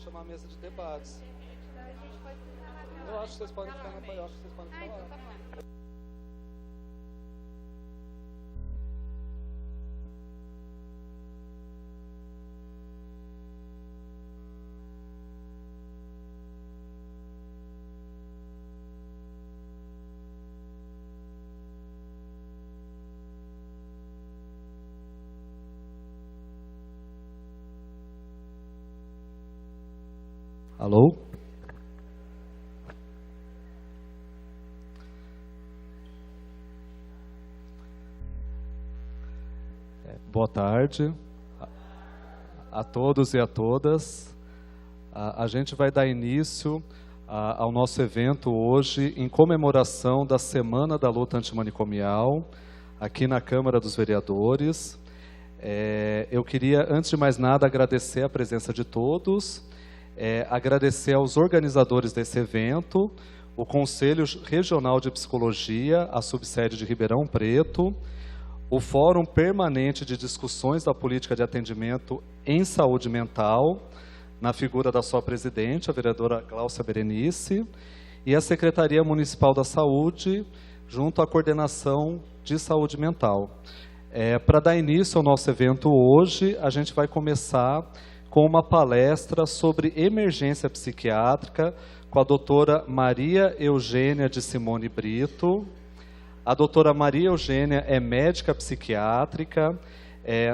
chamar a mesa de debates. Eu acho que vocês podem ficar na palhoça, vocês podem falar. Então tá bom. Alô? Boa tarde a todos e a todas. A gente vai dar início ao nosso evento hoje em comemoração da Semana da Luta Antimanicomial, aqui na Câmara dos Vereadores. Eu queria, antes de mais nada, agradecer a presença de todos. Agradecer aos organizadores desse evento, o Conselho Regional de Psicologia, a subsede de Ribeirão Preto, o Fórum Permanente de Discussões da Política de Atendimento em Saúde Mental, na figura da sua presidente, a vereadora Gláucia Berenice, e a Secretaria Municipal da Saúde, junto à Coordenação de Saúde Mental. Para dar início ao nosso evento hoje, a gente vai começar com uma palestra sobre emergência psiquiátrica com a doutora Maria Eugênia de Simone Brito. A doutora Maria Eugênia é médica psiquiátrica,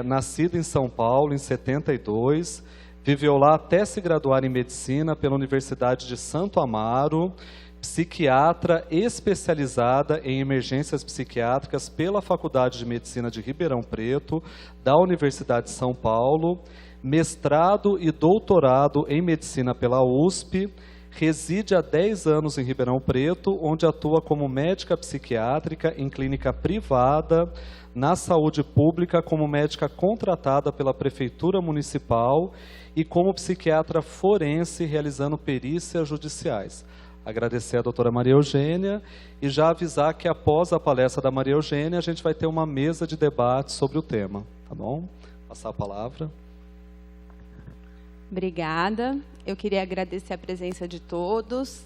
nascida em São Paulo em 72, viveu lá até se graduar em medicina pela Universidade de Santo Amaro, psiquiatra especializada em emergências psiquiátricas pela Faculdade de Medicina de Ribeirão Preto, da Universidade de São Paulo, mestrado e doutorado em medicina pela USP, reside há 10 anos em Ribeirão Preto, onde atua como médica psiquiátrica em clínica privada, na saúde pública, como médica contratada pela Prefeitura Municipal e como psiquiatra forense, realizando perícias judiciais. Agradecer a doutora Maria Eugênia e já avisar que após a palestra da Maria Eugênia, a gente vai ter uma mesa de debate sobre o tema, tá bom? Passar a palavra. Obrigada. Eu queria agradecer a presença de todos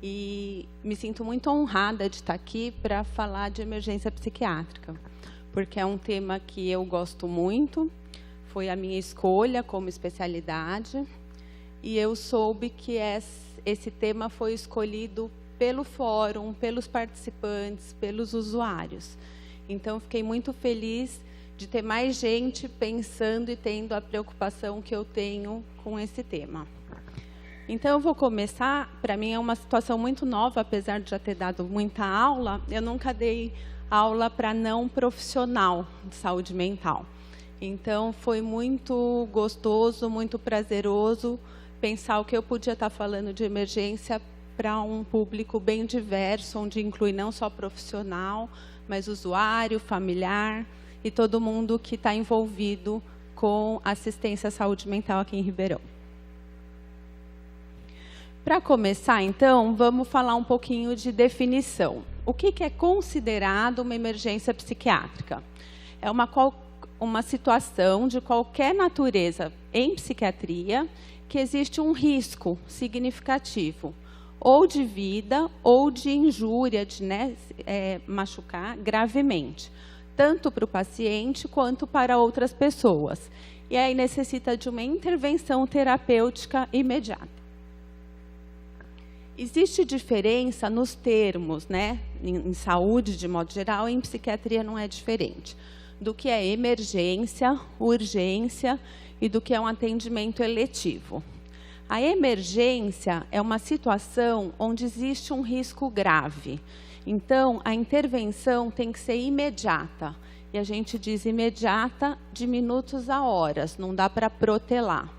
e me sinto muito honrada de estar aqui para falar de emergência psiquiátrica, porque é um tema que eu gosto muito, foi a minha escolha como especialidade e eu soube que esse tema foi escolhido pelo fórum, pelos participantes, pelos usuários. Então, fiquei muito feliz de ter mais gente pensando e tendo a preocupação que eu tenho com esse tema. Então, eu vou começar. Para mim é uma situação muito nova, apesar de já ter dado muita aula, eu nunca dei aula para não profissional de saúde mental. Então, foi muito gostoso, muito prazeroso pensar o que eu podia estar falando de emergência para um público bem diverso, onde inclui não só profissional, mas usuário, familiar e todo mundo que está envolvido com assistência à saúde mental aqui em Ribeirão. Para começar, então, vamos falar um pouquinho de definição. O que é considerado uma emergência psiquiátrica? É uma situação de qualquer natureza em psiquiatria que existe um risco significativo, ou de vida, ou de injúria, de machucar gravemente, tanto para o paciente quanto para outras pessoas. E aí necessita de uma intervenção terapêutica imediata. Existe diferença nos termos, em saúde de modo geral, e em psiquiatria não é diferente, do que é emergência, urgência e do que é um atendimento eletivo. A emergência é uma situação onde existe um risco grave. Então, a intervenção tem que ser imediata. E a gente diz imediata de minutos a horas, não dá para protelar.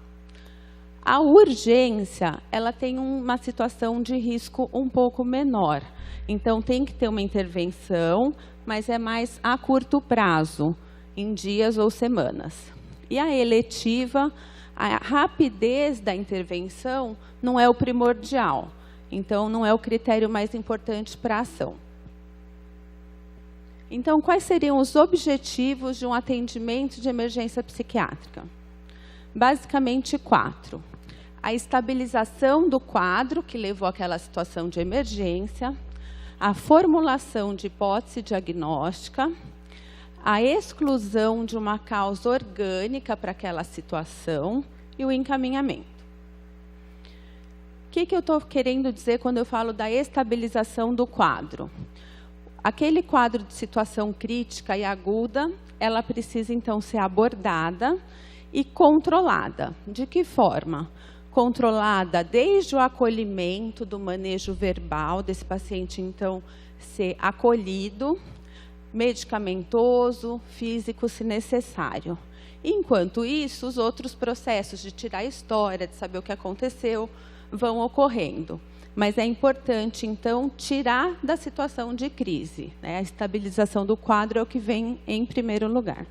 A urgência, ela tem uma situação de risco um pouco menor. Então, tem que ter uma intervenção, mas é mais a curto prazo, em dias ou semanas. E a eletiva, a rapidez da intervenção não é o primordial. Então, não é o critério mais importante para a ação. Então, quais seriam os objetivos de um atendimento de emergência psiquiátrica? Basicamente, 4. a estabilização do quadro que levou àquela situação de emergência, a formulação de hipótese diagnóstica, a exclusão de uma causa orgânica para aquela situação e o encaminhamento. O que eu estou querendo dizer quando eu falo da estabilização do quadro? Aquele quadro de situação crítica e aguda, ela precisa então ser abordada e controlada. De que forma? Controlada desde o acolhimento, do manejo verbal desse paciente, então, ser acolhido, medicamentoso, físico, se necessário. Enquanto isso, os outros processos de tirar a história, de saber o que aconteceu, vão ocorrendo. Mas é importante, então, tirar da situação de crise, né? A estabilização do quadro é o que vem em primeiro lugar.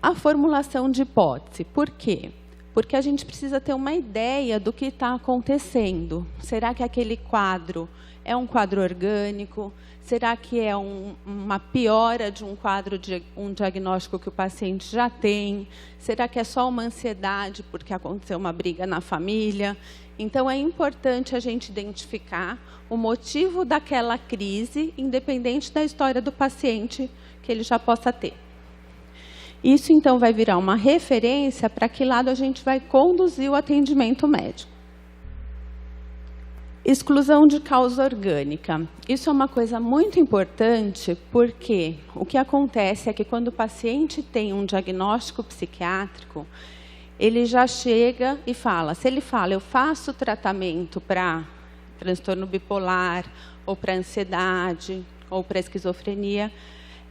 A formulação de hipótese. Por quê? Porque a gente precisa ter uma ideia do que está acontecendo. Será que aquele quadro é um quadro orgânico? Será que é uma piora de um quadro, um diagnóstico que o paciente já tem? Será que é só uma ansiedade porque aconteceu uma briga na família? Então, é importante a gente identificar o motivo daquela crise, independente da história do paciente que ele já possa ter. Isso, então, vai virar uma referência para que lado a gente vai conduzir o atendimento médico. Exclusão de causa orgânica. Isso é uma coisa muito importante, porque o que acontece é que quando o paciente tem um diagnóstico psiquiátrico, ele já chega e fala, se ele fala, eu faço tratamento para transtorno bipolar, ou para ansiedade, ou para esquizofrenia,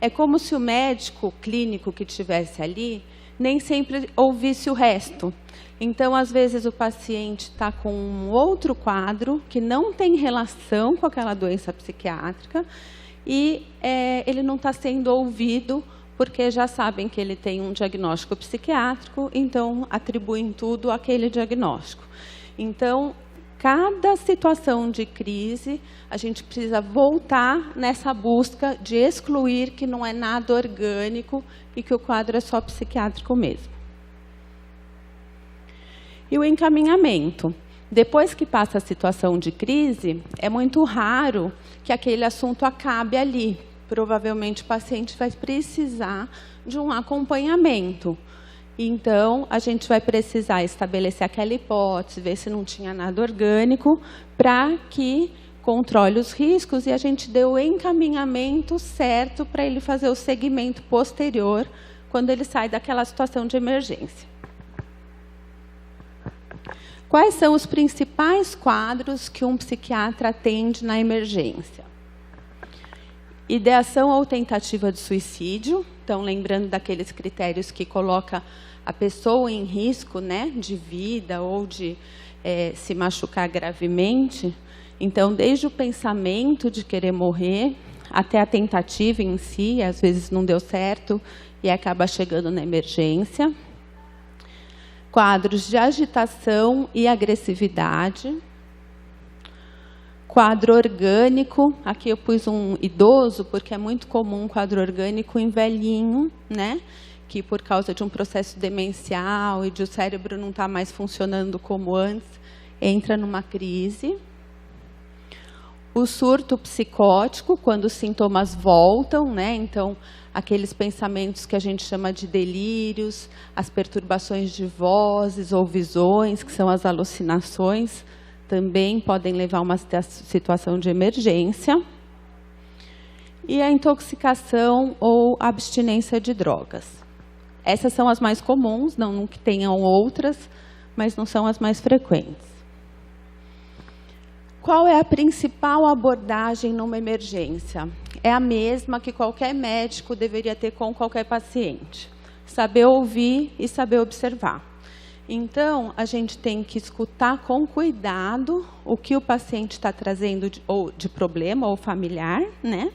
é como se o médico clínico que estivesse ali nem sempre ouvisse o resto. Então, às vezes, o paciente está com um outro quadro que não tem relação com aquela doença psiquiátrica e ele não está sendo ouvido porque já sabem que ele tem um diagnóstico psiquiátrico, então atribuem tudo àquele diagnóstico. Então, cada situação de crise, a gente precisa voltar nessa busca de excluir que não é nada orgânico e que o quadro é só psiquiátrico mesmo. E o encaminhamento. Depois que passa a situação de crise, é muito raro que aquele assunto acabe ali. Provavelmente o paciente vai precisar de um acompanhamento. Então, a gente vai precisar estabelecer aquela hipótese, ver se não tinha nada orgânico, para que controle os riscos e a gente dê o encaminhamento certo para ele fazer o segmento posterior quando ele sai daquela situação de emergência. Quais são os principais quadros que um psiquiatra atende na emergência? Ideação ou tentativa de suicídio. Então, lembrando daqueles critérios que coloca a pessoa em risco, né, de vida ou de se machucar gravemente. Então, desde o pensamento de querer morrer até a tentativa em si, às vezes não deu certo e acaba chegando na emergência. Quadros de agitação e agressividade. Quadro orgânico, aqui eu pus um idoso, porque é muito comum um quadro orgânico em velhinho, né? Que por causa de um processo demencial e de o cérebro não estar mais funcionando como antes, entra numa crise. O surto psicótico, quando os sintomas voltam, né? Então, aqueles pensamentos que a gente chama de delírios, as perturbações de vozes ou visões, que são as alucinações, também podem levar a uma situação de emergência. E a intoxicação ou abstinência de drogas. Essas são as mais comuns, não que tenham outras, mas não são as mais frequentes. Qual é a principal abordagem numa emergência? É a mesma que qualquer médico deveria ter com qualquer paciente. Saber ouvir e saber observar. Então, a gente tem que escutar com cuidado o que o paciente está trazendo de problema ou familiar, né?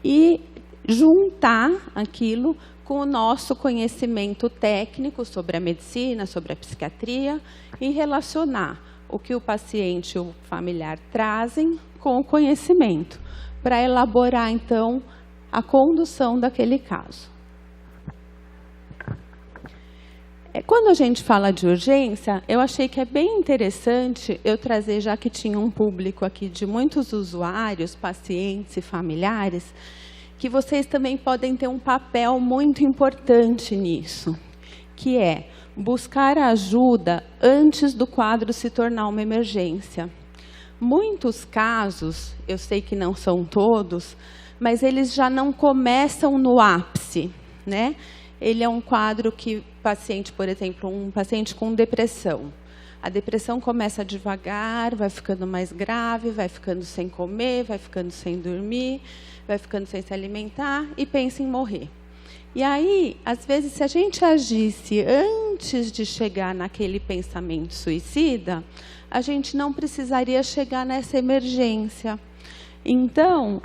E juntar aquilo com o nosso conhecimento técnico sobre a medicina, sobre a psiquiatria, e relacionar o que o paciente e o familiar trazem com o conhecimento, para elaborar, então, a condução daquele caso. Quando a gente fala de urgência, eu achei que é bem interessante eu trazer, já que tinha um público aqui de muitos usuários, pacientes e familiares, que vocês também podem ter um papel muito importante nisso, que é buscar ajuda antes do quadro se tornar uma emergência. Muitos casos, eu sei que não são todos, mas eles já não começam no ápice, né? Ele é um quadro que paciente, por exemplo, um paciente com depressão. A depressão começa devagar, vai ficando mais grave, vai ficando sem comer, vai ficando sem dormir, vai ficando sem se alimentar e pensa em morrer. E aí, às vezes, se a gente agisse antes de chegar naquele pensamento suicida, a gente não precisaria chegar nessa emergência. Então,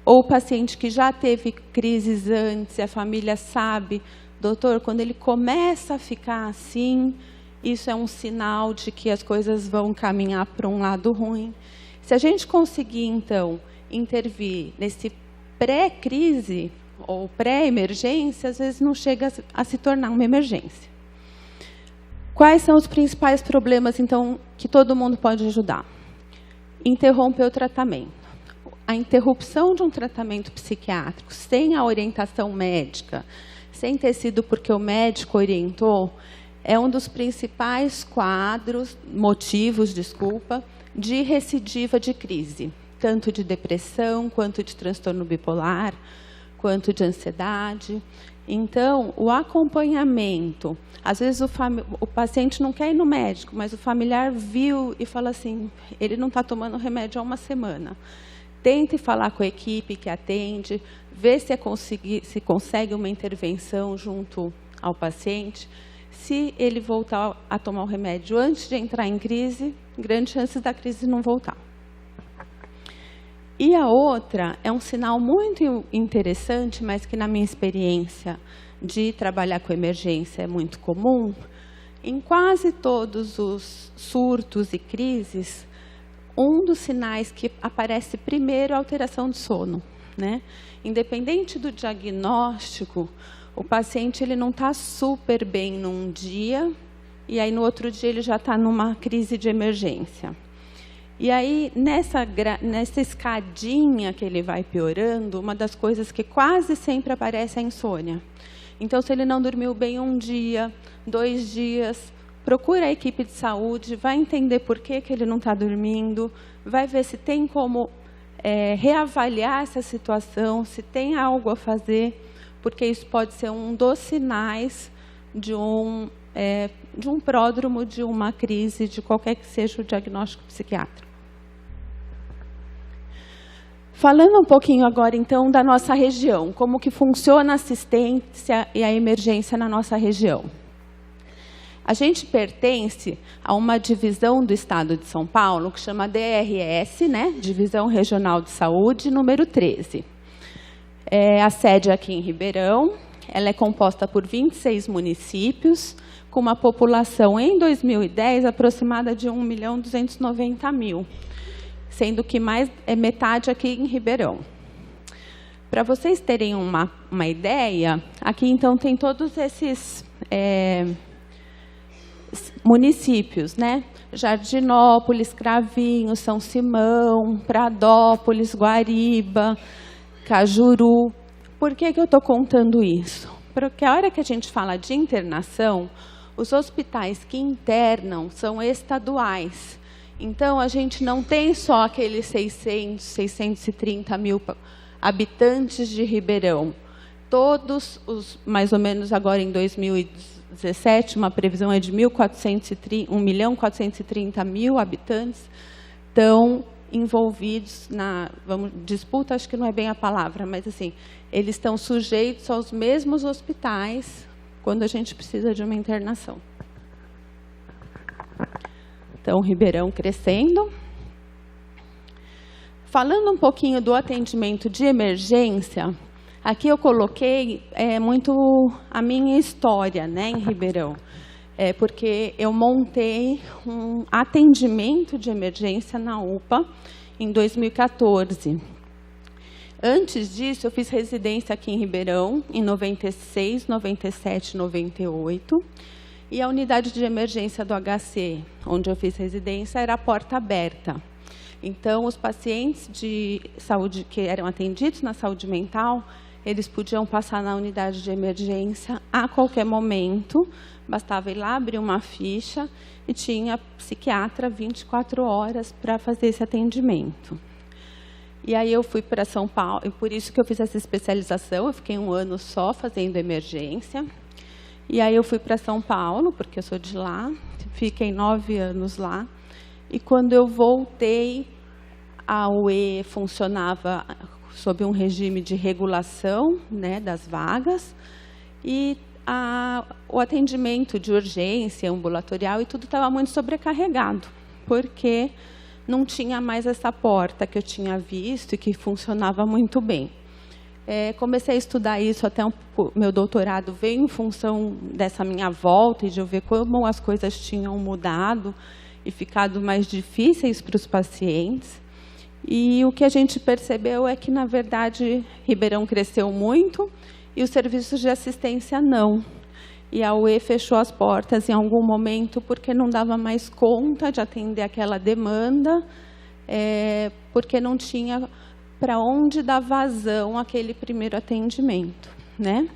ou o paciente que já teve crises antes, a família sabe, doutor, quando ele começa a ficar assim, isso é um sinal de que as coisas vão caminhar para um lado ruim. Se a gente conseguir, então, intervir nesse pré-crise ou pré-emergência, às vezes não chega a se tornar uma emergência. Quais são os principais problemas, então, que todo mundo pode ajudar? Interromper o tratamento. A interrupção de um tratamento psiquiátrico sem a orientação médica, sem ter sido porque o médico orientou, é um dos principais motivos, de recidiva de crise, tanto de depressão, quanto de transtorno bipolar, quanto de ansiedade. Então, o acompanhamento, às vezes o paciente não quer ir no médico, mas o familiar viu e fala assim, ele não está tomando remédio há uma semana. Tente falar com a equipe que atende, ver se consegue uma intervenção junto ao paciente. Se ele voltar a tomar o remédio antes de entrar em crise, grandes chances da crise não voltar. E a outra é um sinal muito interessante, mas que na minha experiência de trabalhar com emergência é muito comum. Em quase todos os surtos e crises, um dos sinais que aparece primeiro é a alteração do sono, né? Independente do diagnóstico, o paciente ele não está super bem num dia, e aí no outro dia ele já está numa crise de emergência. E aí, nessa escadinha que ele vai piorando, uma das coisas que quase sempre aparece é a insônia. Então, se ele não dormiu bem um dia, 2 dias, procura a equipe de saúde, vai entender por que ele não está dormindo, vai ver se tem como reavaliar essa situação, se tem algo a fazer, porque isso pode ser um dos sinais de um pródromo, de uma crise, de qualquer que seja o diagnóstico psiquiátrico. Falando um pouquinho agora, então, da nossa região, como que funciona a assistência e a emergência na nossa região. A gente pertence a uma divisão do Estado de São Paulo, que chama DRS, né? Divisão Regional de Saúde, número 13. A sede é aqui em Ribeirão, ela é composta por 26 municípios, com uma população, em 2010, aproximada de 1.290.000, sendo que metade aqui em Ribeirão. Para vocês terem uma ideia, aqui então tem todos esses municípios, né? Jardinópolis, Cravinho, São Simão, Pradópolis, Guariba, Cajuru. Por que eu estou contando isso? Porque a hora que a gente fala de internação, os hospitais que internam são estaduais. Então, a gente não tem só aqueles 630 mil habitantes de Ribeirão. Todos os, mais ou menos agora em 2017, uma previsão é de 1.430.000 habitantes, estão envolvidos na disputa, acho que não é bem a palavra, mas assim, eles estão sujeitos aos mesmos hospitais quando a gente precisa de uma internação. Então, Ribeirão crescendo. Falando um pouquinho do atendimento de emergência, aqui eu coloquei muito a minha história, né, em Ribeirão. Porque eu montei um atendimento de emergência na UPA em 2014. Antes disso, eu fiz residência aqui em Ribeirão, em 96, 97, 98. E a unidade de emergência do HC, onde eu fiz residência, era a porta aberta. Então, os pacientes de saúde que eram atendidos na saúde mental, eles podiam passar na unidade de emergência a qualquer momento. Bastava ir lá, abrir uma ficha e tinha psiquiatra 24 horas para fazer esse atendimento. E aí eu fui para São Paulo, e por isso que eu fiz essa especialização, eu fiquei 1 ano só fazendo emergência. E aí eu fui para São Paulo, porque eu sou de lá, fiquei 9 anos lá. E quando eu voltei, a UE funcionava sob um regime de regulação, né, das vagas, e o atendimento de urgência, ambulatorial e tudo estava muito sobrecarregado, porque não tinha mais essa porta que eu tinha visto e que funcionava muito bem. Comecei a estudar isso, até meu doutorado veio em função dessa minha volta e de eu ver como as coisas tinham mudado e ficado mais difíceis para os pacientes. E o que a gente percebeu é que, na verdade, Ribeirão cresceu muito e os serviços de assistência não. E a UE fechou as portas em algum momento porque não dava mais conta de atender aquela demanda, porque não tinha para onde dar vazão àquele primeiro atendimento, né?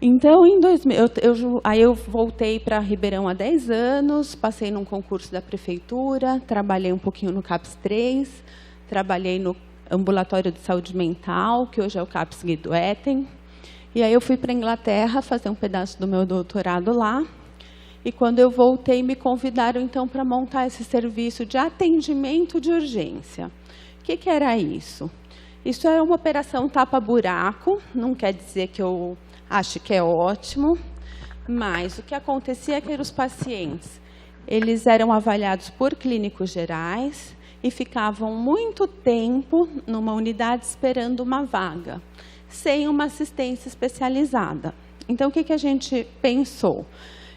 Então, em 2000, aí eu voltei para Ribeirão há 10 anos, passei num concurso da prefeitura, trabalhei um pouquinho no CAPS 3, trabalhei no ambulatório de saúde mental, que hoje é o CAPS Guido-Etten. E aí eu fui para a Inglaterra fazer um pedaço do meu doutorado lá. E quando eu voltei, me convidaram então para montar esse serviço de atendimento de urgência. O que era isso? Isso é uma operação tapa-buraco, não quer dizer que eu acho que é ótimo, mas o que acontecia é que os pacientes, eles eram avaliados por clínicos gerais e ficavam muito tempo numa unidade esperando uma vaga, sem uma assistência especializada. Então, o que a gente pensou?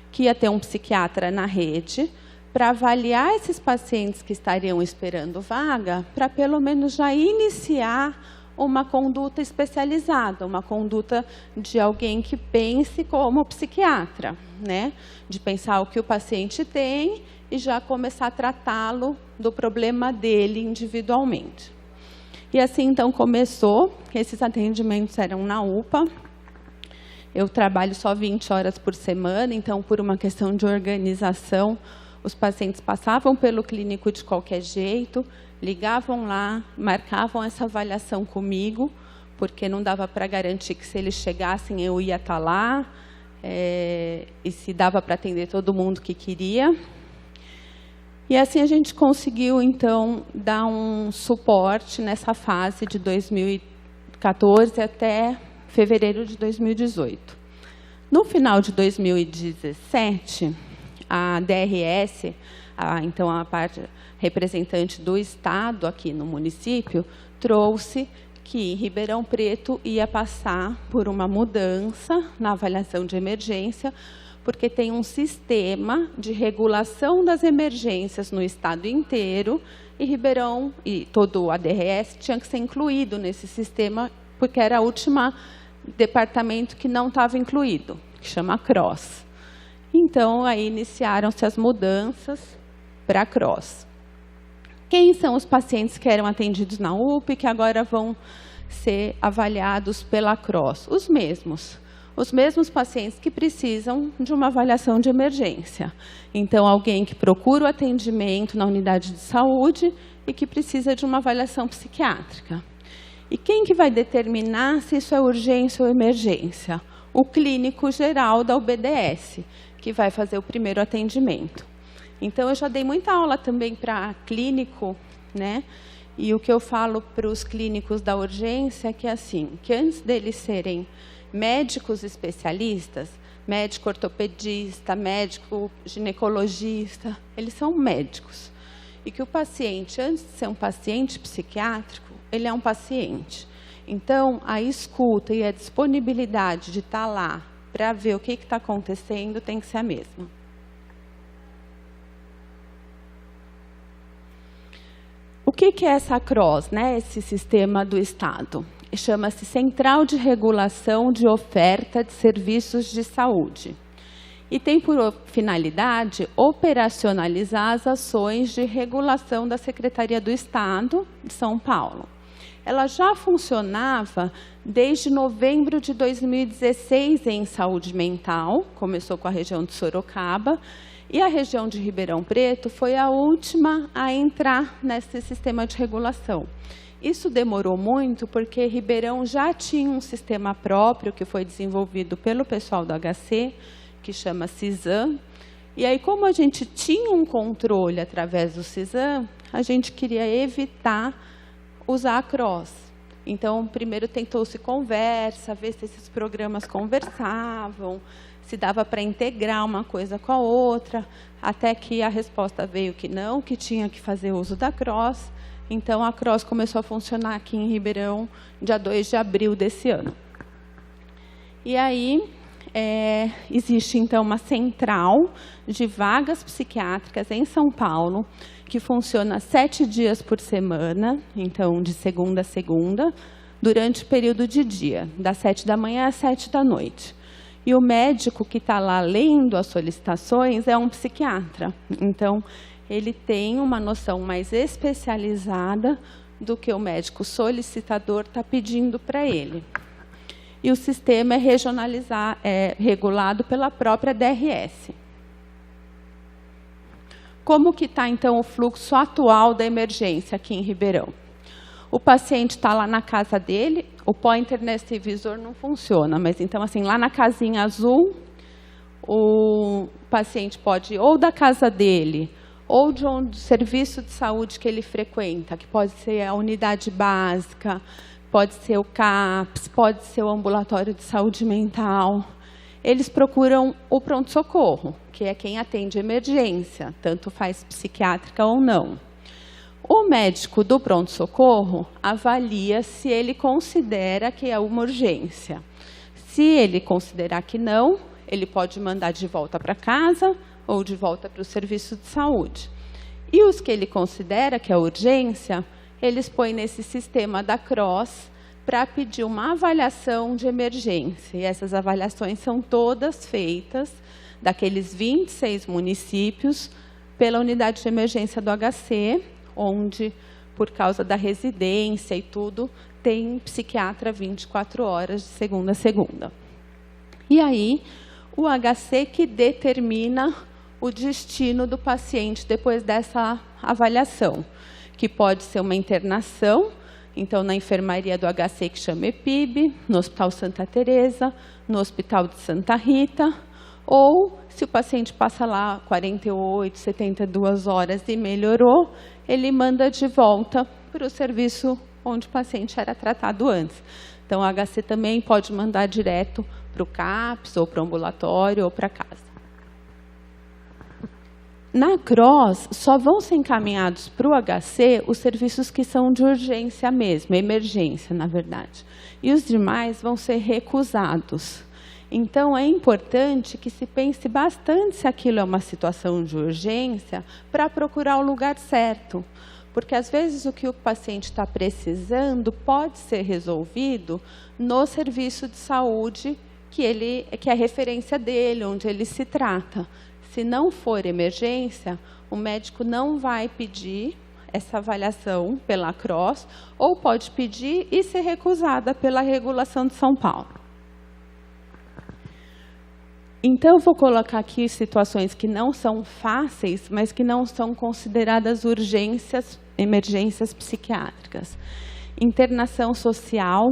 Que ia ter um psiquiatra na rede para avaliar esses pacientes que estariam esperando vaga, para pelo menos já iniciar uma conduta especializada, uma conduta de alguém que pense como psiquiatra, né? De pensar o que o paciente tem e já começar a tratá-lo do problema dele individualmente. E assim, então, começou. Esses atendimentos eram na UPA. Eu trabalho só 20 horas por semana, então, por uma questão de organização, os pacientes passavam pelo clínico de qualquer jeito, ligavam lá, marcavam essa avaliação comigo, porque não dava para garantir que se eles chegassem eu ia estar lá, e se dava para atender todo mundo que queria. E assim a gente conseguiu, então, dar um suporte nessa fase de 2014 até fevereiro de 2018. No final de 2017, a DRS, então a parte representante do Estado aqui no município, trouxe que Ribeirão Preto ia passar por uma mudança na avaliação de emergência, porque tem um sistema de regulação das emergências no estado inteiro, e Ribeirão e todo o ADRS tinha que ser incluído nesse sistema, porque era o último departamento que não estava incluído, que chama CROSS. Então, aí iniciaram-se as mudanças para a CROSS. Quem são os pacientes que eram atendidos na UPA e que agora vão ser avaliados pela CROSS? Os mesmos pacientes que precisam de uma avaliação de emergência. Então, alguém que procura o atendimento na unidade de saúde e que precisa de uma avaliação psiquiátrica. E quem que vai determinar se isso é urgência ou emergência? O clínico geral da UBDS, que vai fazer o primeiro atendimento. Então, eu já dei muita aula também para clínico, né? E o que eu falo para os clínicos da urgência é que, assim, que antes deles serem médicos especialistas, médico ortopedista, médico ginecologista, eles são médicos. E que o paciente, antes de ser um paciente psiquiátrico, ele é um paciente. Então, a escuta e a disponibilidade de estar lá para ver o que está acontecendo tem que ser a mesma. O que é essa CROSS, né? Esse sistema do Estado? Chama-se Central de Regulação de Oferta de Serviços de Saúde. E tem por finalidade operacionalizar as ações de regulação da Secretaria do Estado de São Paulo. Ela já funcionava desde novembro de 2016 em saúde mental, começou com a região de Sorocaba, e a região de Ribeirão Preto foi a última a entrar nesse sistema de regulação. Isso demorou muito porque Ribeirão já tinha um sistema próprio que foi desenvolvido pelo pessoal do HC, que chama CISAM. E aí, como a gente tinha um controle através do CISAM, a gente queria evitar usar a CROSS. Então, primeiro tentou-se conversa, ver se esses programas conversavam, se dava para integrar uma coisa com a outra, até que a resposta veio que não, que tinha que fazer uso da CROSS. Então, a CROSS começou a funcionar aqui em Ribeirão, dia 2 de abril desse ano. E aí, existe, então, uma central de vagas psiquiátricas em São Paulo, que funciona 7 dias por semana, então, de segunda a segunda, durante o período de dia, das 7 da manhã às 7 da noite. E o médico que está lá lendo as solicitações é um psiquiatra. Então, ele tem uma noção mais especializada do que o médico solicitador está pedindo para ele. E o sistema é regulado pela própria DRS. Como que está, então, o fluxo atual da emergência aqui em Ribeirão? O paciente está lá na casa dele, o pointer nesse visor não funciona, mas então, assim, lá na casinha azul, o paciente pode ir ou da casa dele, ou de um serviço de saúde que ele frequenta, que pode ser a unidade básica, pode ser o CAPS, pode ser o ambulatório de saúde mental. Eles procuram o pronto-socorro, que é quem atende emergência, tanto faz psiquiátrica ou não. O médico do pronto-socorro avalia se ele considera que é uma urgência. Se ele considerar que não, ele pode mandar de volta para casa ou de volta para o serviço de saúde. E os que ele considera que é urgência, eles põem nesse sistema da CROSS para pedir uma avaliação de emergência. E essas avaliações são todas feitas daqueles 26 municípios pela unidade de emergência do HC, onde, por causa da residência e tudo, tem psiquiatra 24 horas de segunda a segunda. E aí, o HC que determina o destino do paciente depois dessa avaliação, que pode ser uma internação, então na enfermaria do HC que chama EPIB, no Hospital Santa Teresa, no Hospital de Santa Rita, ou se o paciente passa lá 48, 72 horas e melhorou, ele manda de volta para o serviço onde o paciente era tratado antes. Então, o HC também pode mandar direto para o CAPS, ou para o ambulatório, ou para casa. Na CROSS, só vão ser encaminhados para o HC os serviços que são de urgência mesmo, emergência, na verdade. E os demais vão ser recusados. Então, é importante que se pense bastante se aquilo é uma situação de urgência para procurar o lugar certo. Porque, às vezes, o que o paciente está precisando pode ser resolvido no serviço de saúde que é a referência dele, onde ele se trata. Se não for emergência, o médico não vai pedir essa avaliação pela CROSS, ou pode pedir e ser recusada pela regulação de São Paulo. Então, eu vou colocar aqui situações que não são fáceis, mas que não são consideradas urgências, emergências psiquiátricas. Internação social.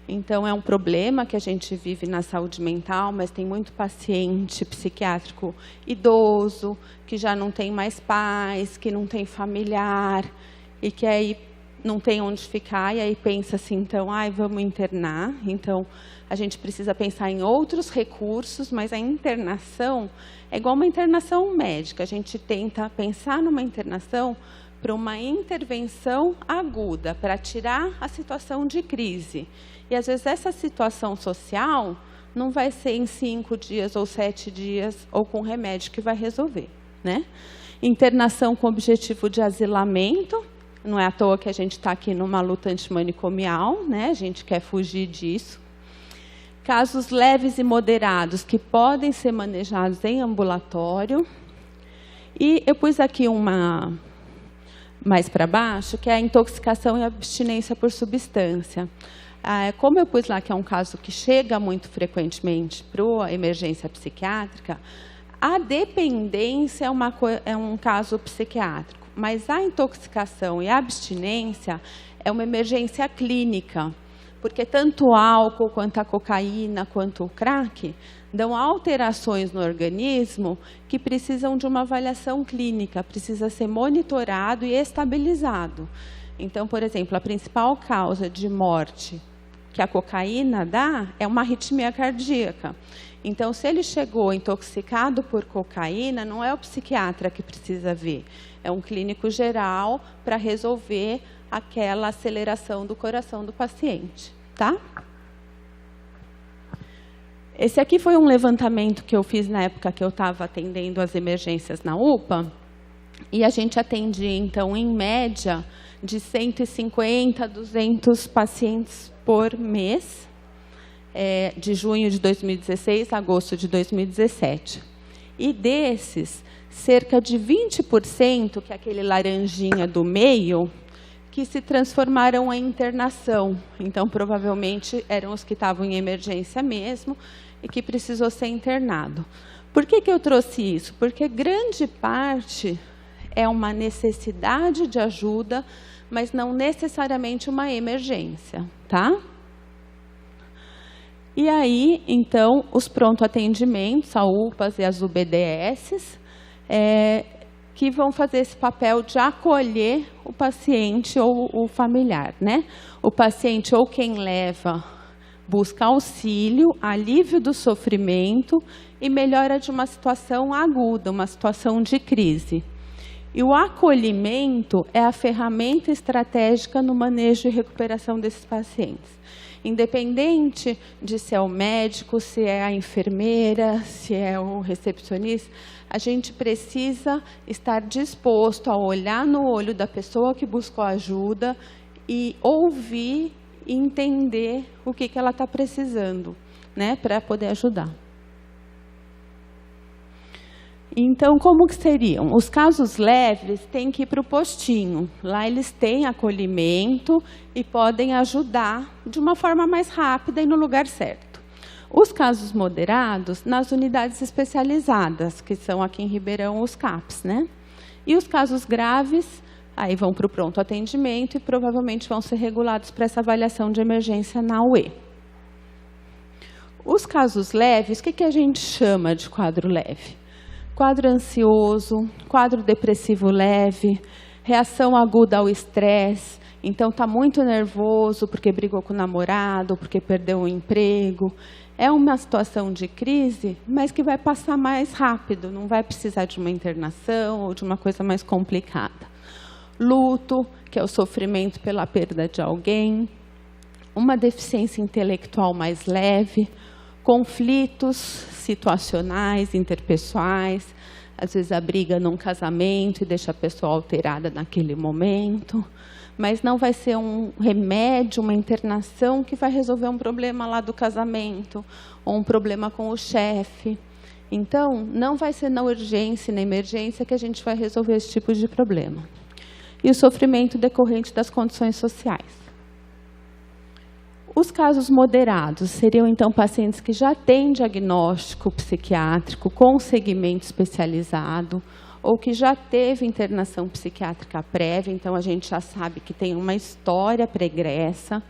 Então, é um problema que a gente vive na saúde mental, mas tem muito paciente psiquiátrico idoso, que já não tem mais pais, que não tem familiar, e que aí não tem onde ficar, e aí pensa assim, então, vamos internar. Então, a gente precisa pensar em outros recursos, mas a internação é igual uma internação médica. A gente tenta pensar numa internação para uma intervenção aguda, para tirar a situação de crise. E, às vezes, essa situação social não vai ser em 5 dias ou 7 dias, ou com remédio que vai resolver, né? Internação com objetivo de asilamento, Não é à toa que a gente está aqui numa luta antimanicomial, né? A gente quer fugir disso. Casos leves e moderados que podem ser manejados em ambulatório. E eu pus aqui uma mais para baixo, que é a intoxicação e abstinência por substância. Como eu pus lá que é um caso que chega muito frequentemente para a emergência psiquiátrica, a dependência é um caso psiquiátrico, mas a intoxicação e a abstinência é uma emergência clínica, porque tanto o álcool, quanto a cocaína, quanto o crack dão alterações no organismo que precisam de uma avaliação clínica, precisa ser monitorado e estabilizado. Então, por exemplo, a principal causa de morte que a cocaína dá é uma arritmia cardíaca. Então, se ele chegou intoxicado por cocaína, não é o psiquiatra que precisa ver, é um clínico geral para resolver aquela aceleração do coração do paciente, tá? Esse aqui foi um levantamento que eu fiz na época que eu estava atendendo as emergências na UPA, e a gente atendia, então, em média, de 150 a 200 pacientes por mês, de junho de 2016 a agosto de 2017. E desses, cerca de 20%, que é aquele laranjinha do meio, que se transformaram em internação. Então, provavelmente, eram os que estavam em emergência mesmo e que precisou ser internado. Por que eu trouxe isso? Porque grande parte é uma necessidade de ajuda, mas não necessariamente uma emergência, tá? E aí, então, os pronto-atendimentos, a UPAs e as UBDSs, que vão fazer esse papel de acolher o paciente ou o familiar, né? O paciente ou quem leva busca auxílio, alívio do sofrimento e melhora de uma situação aguda, uma situação de crise. E o acolhimento é a ferramenta estratégica no manejo e recuperação desses pacientes. Independente de se é o médico, se é a enfermeira, se é o recepcionista, a gente precisa estar disposto a olhar no olho da pessoa que buscou ajuda e ouvir e entender o que ela está precisando, né, para poder ajudar. Então, como que seriam? Os casos leves têm que ir para o postinho. Lá eles têm acolhimento e podem ajudar de uma forma mais rápida e no lugar certo. Os casos moderados, nas unidades especializadas, que são aqui em Ribeirão os CAPs, né? E os casos graves, aí vão para o pronto atendimento e provavelmente vão ser regulados para essa avaliação de emergência na UE. Os casos leves, o que a gente chama de quadro leve? Quadro ansioso, quadro depressivo leve, reação aguda ao estresse. Então, está muito nervoso porque brigou com o namorado, porque perdeu o emprego. É uma situação de crise, mas que vai passar mais rápido, não vai precisar de uma internação ou de uma coisa mais complicada. Luto, que é o sofrimento pela perda de alguém. Uma deficiência intelectual mais leve. Conflitos situacionais, interpessoais, às vezes a briga num casamento e deixa a pessoa alterada naquele momento, mas não vai ser um remédio, uma internação que vai resolver um problema lá do casamento, ou um problema com o chefe. Então, não vai ser na urgência e na emergência que a gente vai resolver esse tipo de problema. E o sofrimento decorrente das condições sociais. Os casos moderados seriam, então, pacientes que já têm diagnóstico psiquiátrico com segmento especializado ou que já teve internação psiquiátrica prévia, então a gente já sabe que tem uma história pregressa,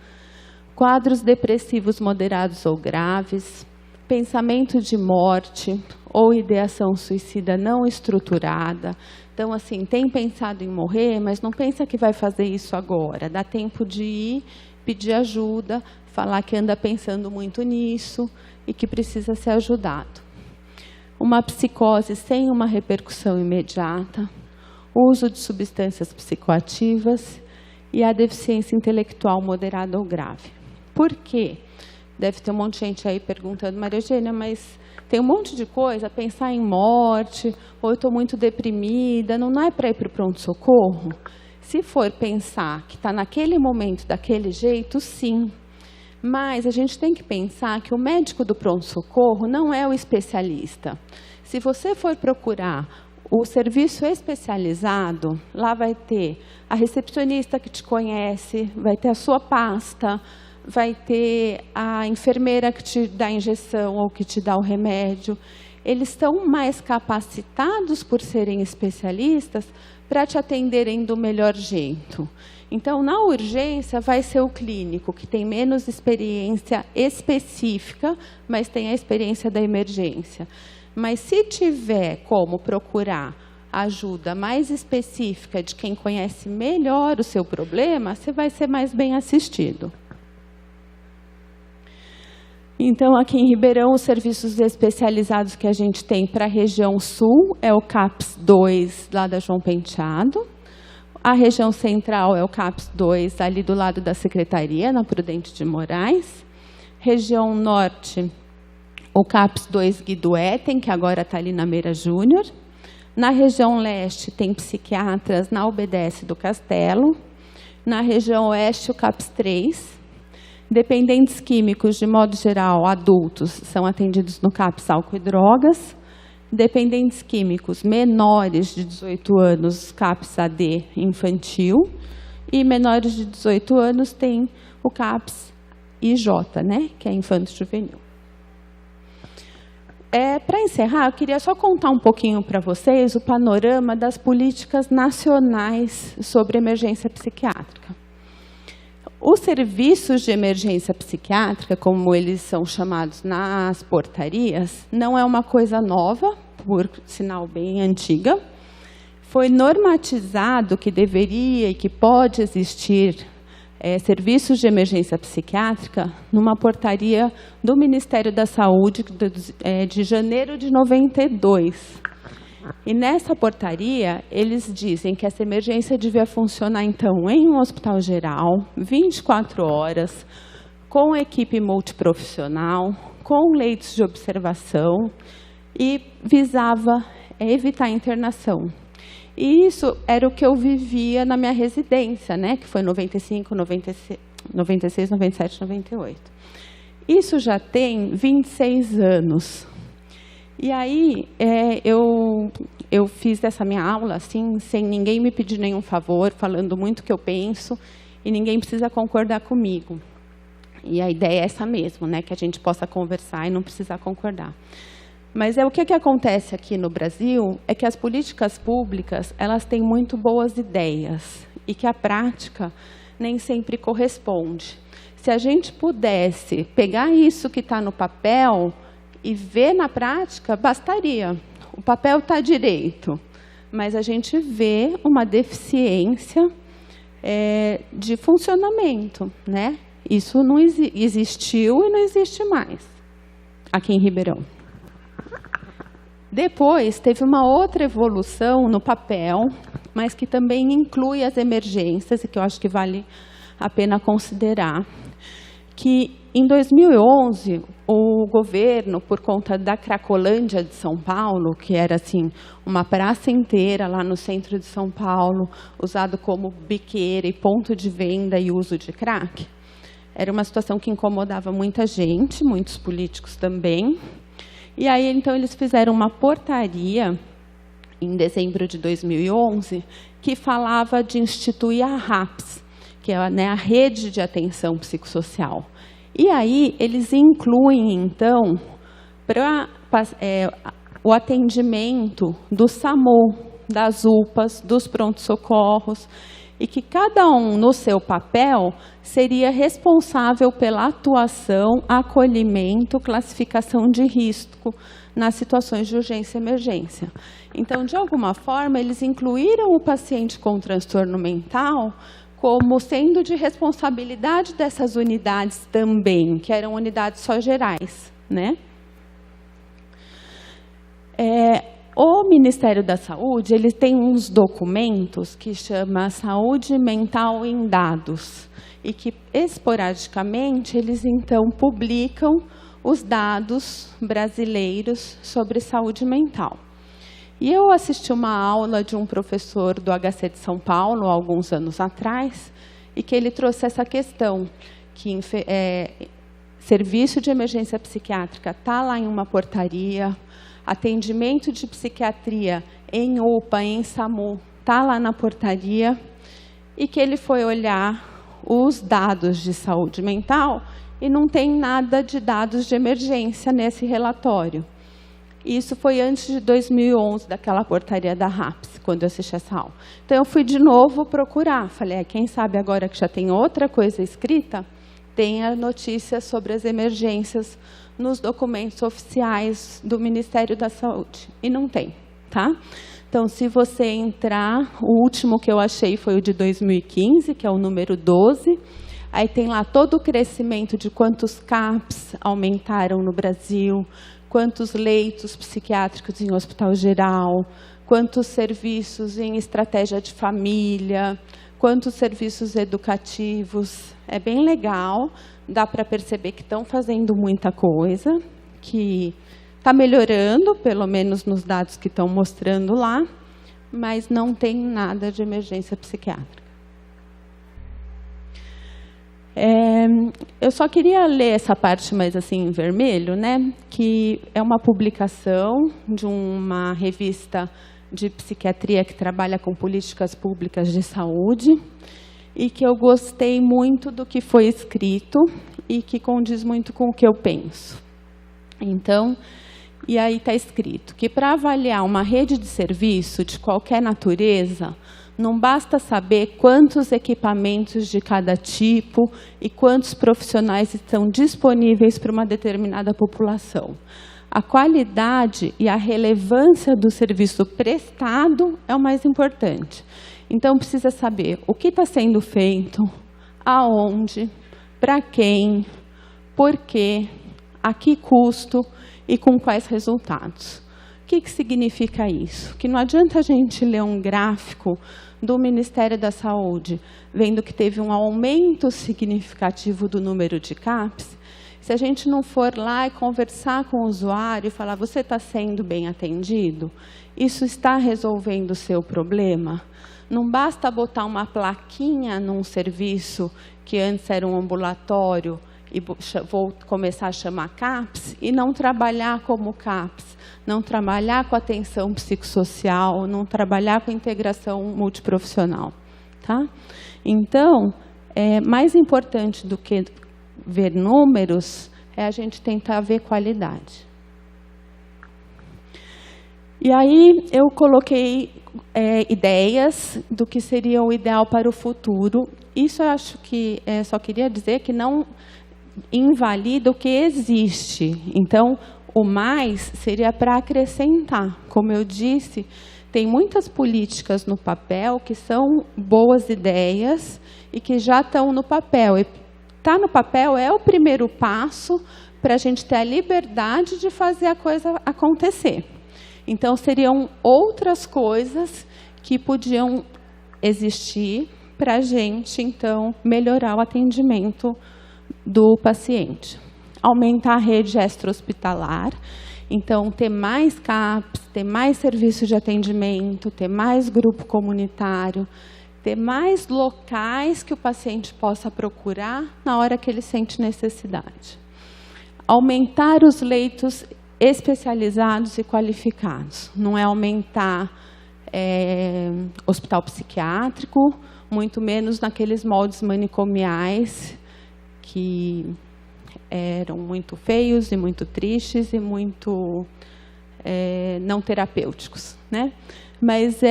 quadros depressivos moderados ou graves, pensamento de morte ou ideação suicida não estruturada. Então, assim, tem pensado em morrer, mas não pensa que vai fazer isso agora. Dá tempo de ir, pedir ajuda, falar que anda pensando muito nisso e que precisa ser ajudado. Uma psicose sem uma repercussão imediata, uso de substâncias psicoativas e a deficiência intelectual moderada ou grave. Por quê? Deve ter um monte de gente aí perguntando, Maria Eugênia, mas tem um monte de coisa, pensar em morte, ou eu estou muito deprimida, não é para ir para o pronto-socorro? Se for pensar que está naquele momento daquele jeito, sim. Mas a gente tem que pensar que o médico do pronto-socorro não é o especialista. Se você for procurar o serviço especializado, lá vai ter a recepcionista que te conhece, vai ter a sua pasta, vai ter a enfermeira que te dá a injeção ou que te dá o remédio. Eles estão mais capacitados por serem especialistas para te atenderem do melhor jeito. Então, na urgência, vai ser o clínico, que tem menos experiência específica, mas tem a experiência da emergência. Mas se tiver como procurar ajuda mais específica de quem conhece melhor o seu problema, você vai ser mais bem assistido. Então, aqui em Ribeirão, os serviços especializados que a gente tem para a região sul é o CAPS 2, lá da João Penteado. A região central é o CAPS 2, ali do lado da Secretaria, na Prudente de Moraes. Região norte, o CAPS 2 Guido Etten, que agora está ali na Meira Júnior. Na região leste, tem psiquiatras na UBS do Castelo. Na região oeste, o CAPS 3. Dependentes químicos, de modo geral, adultos, são atendidos no CAPS Álcool e Drogas. Dependentes químicos menores de 18 anos, CAPS AD infantil. E menores de 18 anos tem o CAPS IJ, né, que é infanto juvenil. Para encerrar, eu queria só contar um pouquinho para vocês o panorama das políticas nacionais sobre emergência psiquiátrica. Os serviços de emergência psiquiátrica, como eles são chamados nas portarias, não é uma coisa nova, por sinal bem antiga. Foi normatizado que deveria e que pode existir serviços de emergência psiquiátrica numa portaria do Ministério da Saúde de janeiro de 92. E nessa portaria, eles dizem que essa emergência devia funcionar, então, em um hospital geral, 24 horas, com equipe multiprofissional, com leitos de observação, e visava evitar a internação. E isso era o que eu vivia na minha residência, né, que foi 95, 96, 96, 97, 98. Isso já tem 26 anos. E aí, eu fiz essa minha aula assim, sem ninguém me pedir nenhum favor, falando muito o que eu penso, e ninguém precisa concordar comigo. E a ideia é essa mesmo, né, que a gente possa conversar e não precisar concordar. Mas o que acontece aqui no Brasil é que as políticas públicas, elas têm muito boas ideias, e que a prática nem sempre corresponde. Se a gente pudesse pegar isso que está no papel e ver na prática, bastaria. O papel está direito, mas a gente vê uma deficiência de funcionamento, né? Isso não existiu e não existe mais aqui em Ribeirão. Depois, teve uma outra evolução no papel, mas que também inclui as emergências, e que eu acho que vale a pena considerar, que em 2011, o governo, por conta da Cracolândia de São Paulo, que era assim, uma praça inteira lá no centro de São Paulo, usado como biqueira e ponto de venda e uso de crack, era uma situação que incomodava muita gente, muitos políticos também. E aí, então, eles fizeram uma portaria, em dezembro de 2011, que falava de instituir a RAPS, que é, né, a Rede de Atenção Psicossocial. E aí, eles incluem, então, o atendimento do SAMU, das UPAs, dos pronto-socorros, e que cada um, no seu papel, seria responsável pela atuação, acolhimento, classificação de risco nas situações de urgência e emergência. Então, de alguma forma, eles incluíram o paciente com transtorno mental como sendo de responsabilidade dessas unidades também, que eram unidades só gerais, né? O Ministério da Saúde, ele tem uns documentos que chama Saúde Mental em Dados, e que, esporadicamente, eles, então, publicam os dados brasileiros sobre saúde mental. E eu assisti uma aula de um professor do HC de São Paulo, há alguns anos atrás, e que ele trouxe essa questão, que serviço de emergência psiquiátrica está lá em uma portaria, atendimento de psiquiatria em UPA, em SAMU, está lá na portaria, e que ele foi olhar os dados de saúde mental e não tem nada de dados de emergência nesse relatório. Isso foi antes de 2011, daquela portaria da RAPS, quando eu assisti essa aula. Então, eu fui de novo procurar. Falei, quem sabe agora que já tem outra coisa escrita, tenha notícias sobre as emergências nos documentos oficiais do Ministério da Saúde. E não tem, tá? Então, se você entrar, o último que eu achei foi o de 2015, que é o número 12. Aí tem lá todo o crescimento de quantos CAPs aumentaram no Brasil, quantos leitos psiquiátricos em hospital geral, quantos serviços em estratégia de família, quantos serviços educativos. É bem legal, dá para perceber que estão fazendo muita coisa, que está melhorando, pelo menos nos dados que estão mostrando lá, mas não tem nada de emergência psiquiátrica. Eu só queria ler essa parte mais assim em vermelho, né? Que é uma publicação de uma revista de psiquiatria que trabalha com políticas públicas de saúde e que eu gostei muito do que foi escrito e que condiz muito com o que eu penso. Então, e aí está escrito que para avaliar uma rede de serviço de qualquer natureza, não basta saber quantos equipamentos de cada tipo e quantos profissionais estão disponíveis para uma determinada população. A qualidade e a relevância do serviço prestado é o mais importante. Então, precisa saber o que está sendo feito, aonde, para quem, por quê, a que custo e com quais resultados. O que significa isso? Que não adianta a gente ler um gráfico do Ministério da Saúde, vendo que teve um aumento significativo do número de CAPs, se a gente não for lá e conversar com o usuário e falar, você está sendo bem atendido? Isso está resolvendo o seu problema? Não basta botar uma plaquinha num serviço que antes era um ambulatório e vou começar a chamar CAPS e não trabalhar como CAPS, não trabalhar com atenção psicossocial, não trabalhar com integração multiprofissional. Tá? Então, mais importante do que ver números é a gente tentar ver qualidade. E aí eu coloquei ideias do que seria o ideal para o futuro. Isso eu acho que só queria dizer que não invalida o que existe. Então, o mais seria para acrescentar. Como eu disse, tem muitas políticas no papel que são boas ideias e que já estão no papel. E estar no papel é o primeiro passo para a gente ter a liberdade de fazer a coisa acontecer. Então, seriam outras coisas que podiam existir para a gente, então, melhorar o atendimento do paciente. Aumentar a rede extra-hospitalar, então, ter mais CAPs, ter mais serviço de atendimento, ter mais grupo comunitário, ter mais locais que o paciente possa procurar na hora que ele sente necessidade. Aumentar os leitos especializados e qualificados. Não é aumentar hospital psiquiátrico, muito menos naqueles moldes manicomiais que eram muito feios e muito tristes e muito não terapêuticos, né? Mas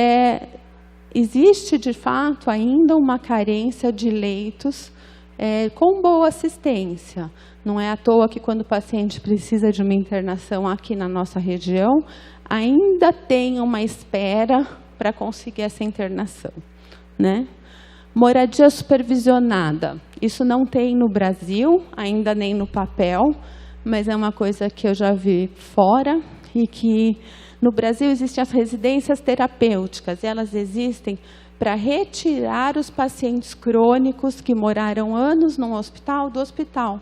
existe, de fato, ainda uma carência de leitos com boa assistência. Não é à toa que, quando o paciente precisa de uma internação aqui na nossa região, ainda tem uma espera para conseguir essa internação, né? Moradia supervisionada. Isso não tem no Brasil, ainda nem no papel, mas é uma coisa que eu já vi fora e que no Brasil existem as residências terapêuticas, e elas existem para retirar os pacientes crônicos que moraram anos num hospital do hospital.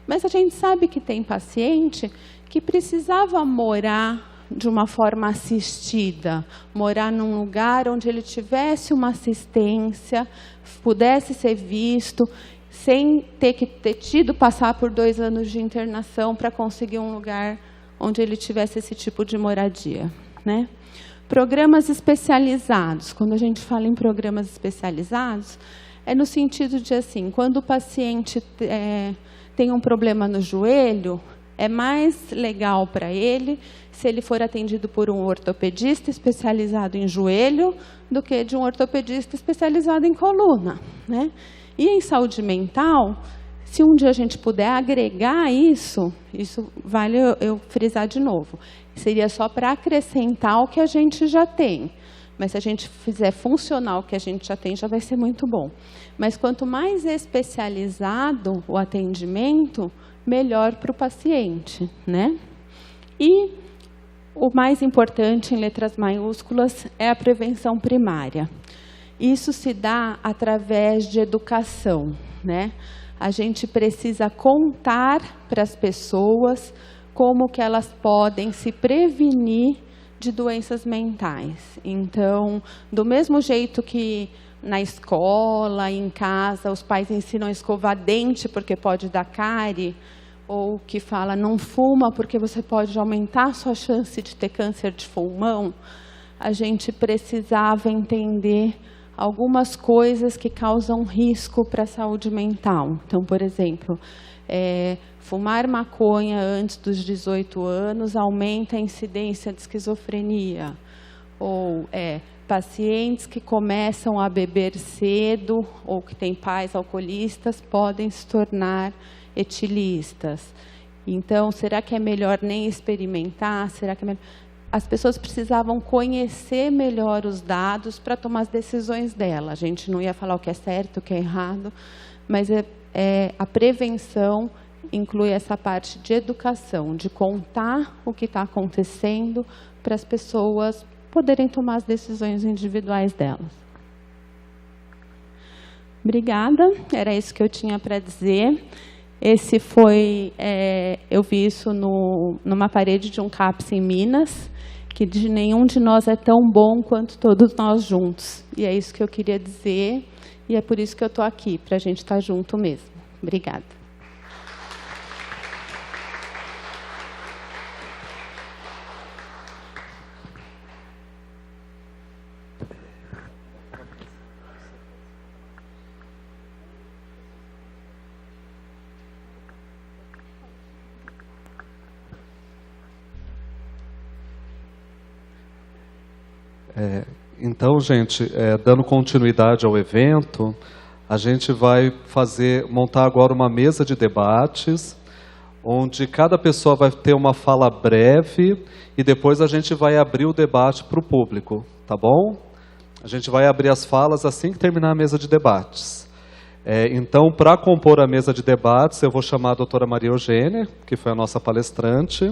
Mas a gente sabe que tem paciente que precisava morar de uma forma assistida, morar num lugar onde ele tivesse uma assistência, pudesse ser visto, sem ter que ter tido passar por 2 anos de internação para conseguir um lugar onde ele tivesse esse tipo de moradia, né? Programas especializados. Quando a gente fala em programas especializados, é no sentido de assim, quando o paciente tem um problema no joelho, é mais legal para ele se ele for atendido por um ortopedista especializado em joelho do que de um ortopedista especializado em coluna, né? E em saúde mental, se um dia a gente puder agregar isso vale eu frisar de novo, seria só para acrescentar o que a gente já tem. Mas se a gente fizer funcionar o que a gente já tem, já vai ser muito bom. Mas quanto mais especializado o atendimento, melhor para o paciente, né? E o mais importante, em letras maiúsculas, é a prevenção primária. Isso se dá através de educação, né? A gente precisa contar para as pessoas como que elas podem se prevenir de doenças mentais. Então, do mesmo jeito que na escola, em casa, os pais ensinam a escovar dente porque pode dar cárie, ou que fala não fuma porque você pode aumentar a sua chance de ter câncer de pulmão, a gente precisava entender algumas coisas que causam risco para a saúde mental. Então, por exemplo, fumar maconha antes dos 18 anos aumenta a incidência de esquizofrenia. Ou pacientes que começam a beber cedo ou que têm pais alcoolistas podem se tornar etilistas. Então, será que é melhor nem experimentar? Será que é melhor... As pessoas precisavam conhecer melhor os dados para tomar as decisões dela. A gente não ia falar o que é certo, o que é errado, mas a prevenção inclui essa parte de educação, de contar o que está acontecendo para as pessoas poderem tomar as decisões individuais delas. Obrigada, era isso que eu tinha para dizer. Esse foi, eu vi isso numa parede de um CAPS em Minas, que de nenhum de nós é tão bom quanto todos nós juntos. E é isso que eu queria dizer, e é por isso que eu estou aqui, para a gente estar junto mesmo. Obrigada. Então, gente, dando continuidade ao evento, a gente vai montar agora uma mesa de debates, onde cada pessoa vai ter uma fala breve e depois a gente vai abrir o debate para o público, tá bom? A gente vai abrir as falas assim que terminar a mesa de debates. Então, para compor a mesa de debates, eu vou chamar a doutora Maria Eugênia, que foi a nossa palestrante.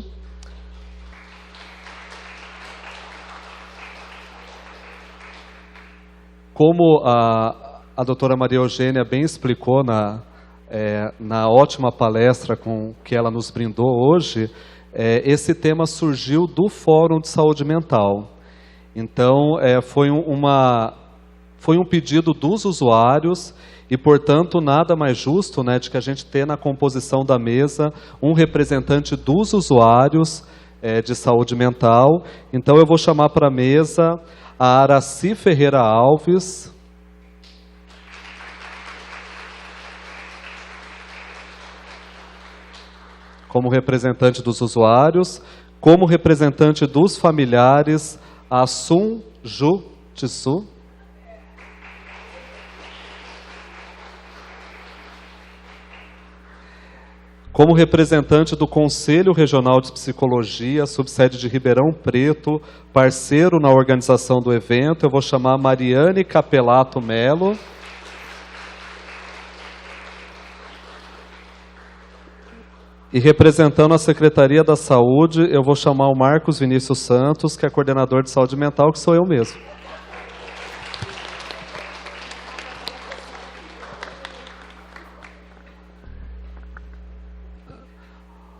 Como a doutora Maria Eugênia bem explicou na ótima palestra com que ela nos brindou hoje, esse tema surgiu do Fórum de Saúde Mental. Então, foi um pedido dos usuários e, portanto, nada mais justo, né, de que a gente tenha na composição da mesa um representante dos usuários de saúde mental. Então, eu vou chamar para a mesa a Araci Ferreira Alves, como representante dos usuários, como representante dos familiares, a Sun Ju Tissu, como representante do Conselho Regional de Psicologia, subsede de Ribeirão Preto, parceiro na organização do evento, eu vou chamar a Mariane Capelato Melo. E representando a Secretaria da Saúde, eu vou chamar o Marcos Vinícius Santos, que é coordenador de saúde mental, que sou eu mesmo.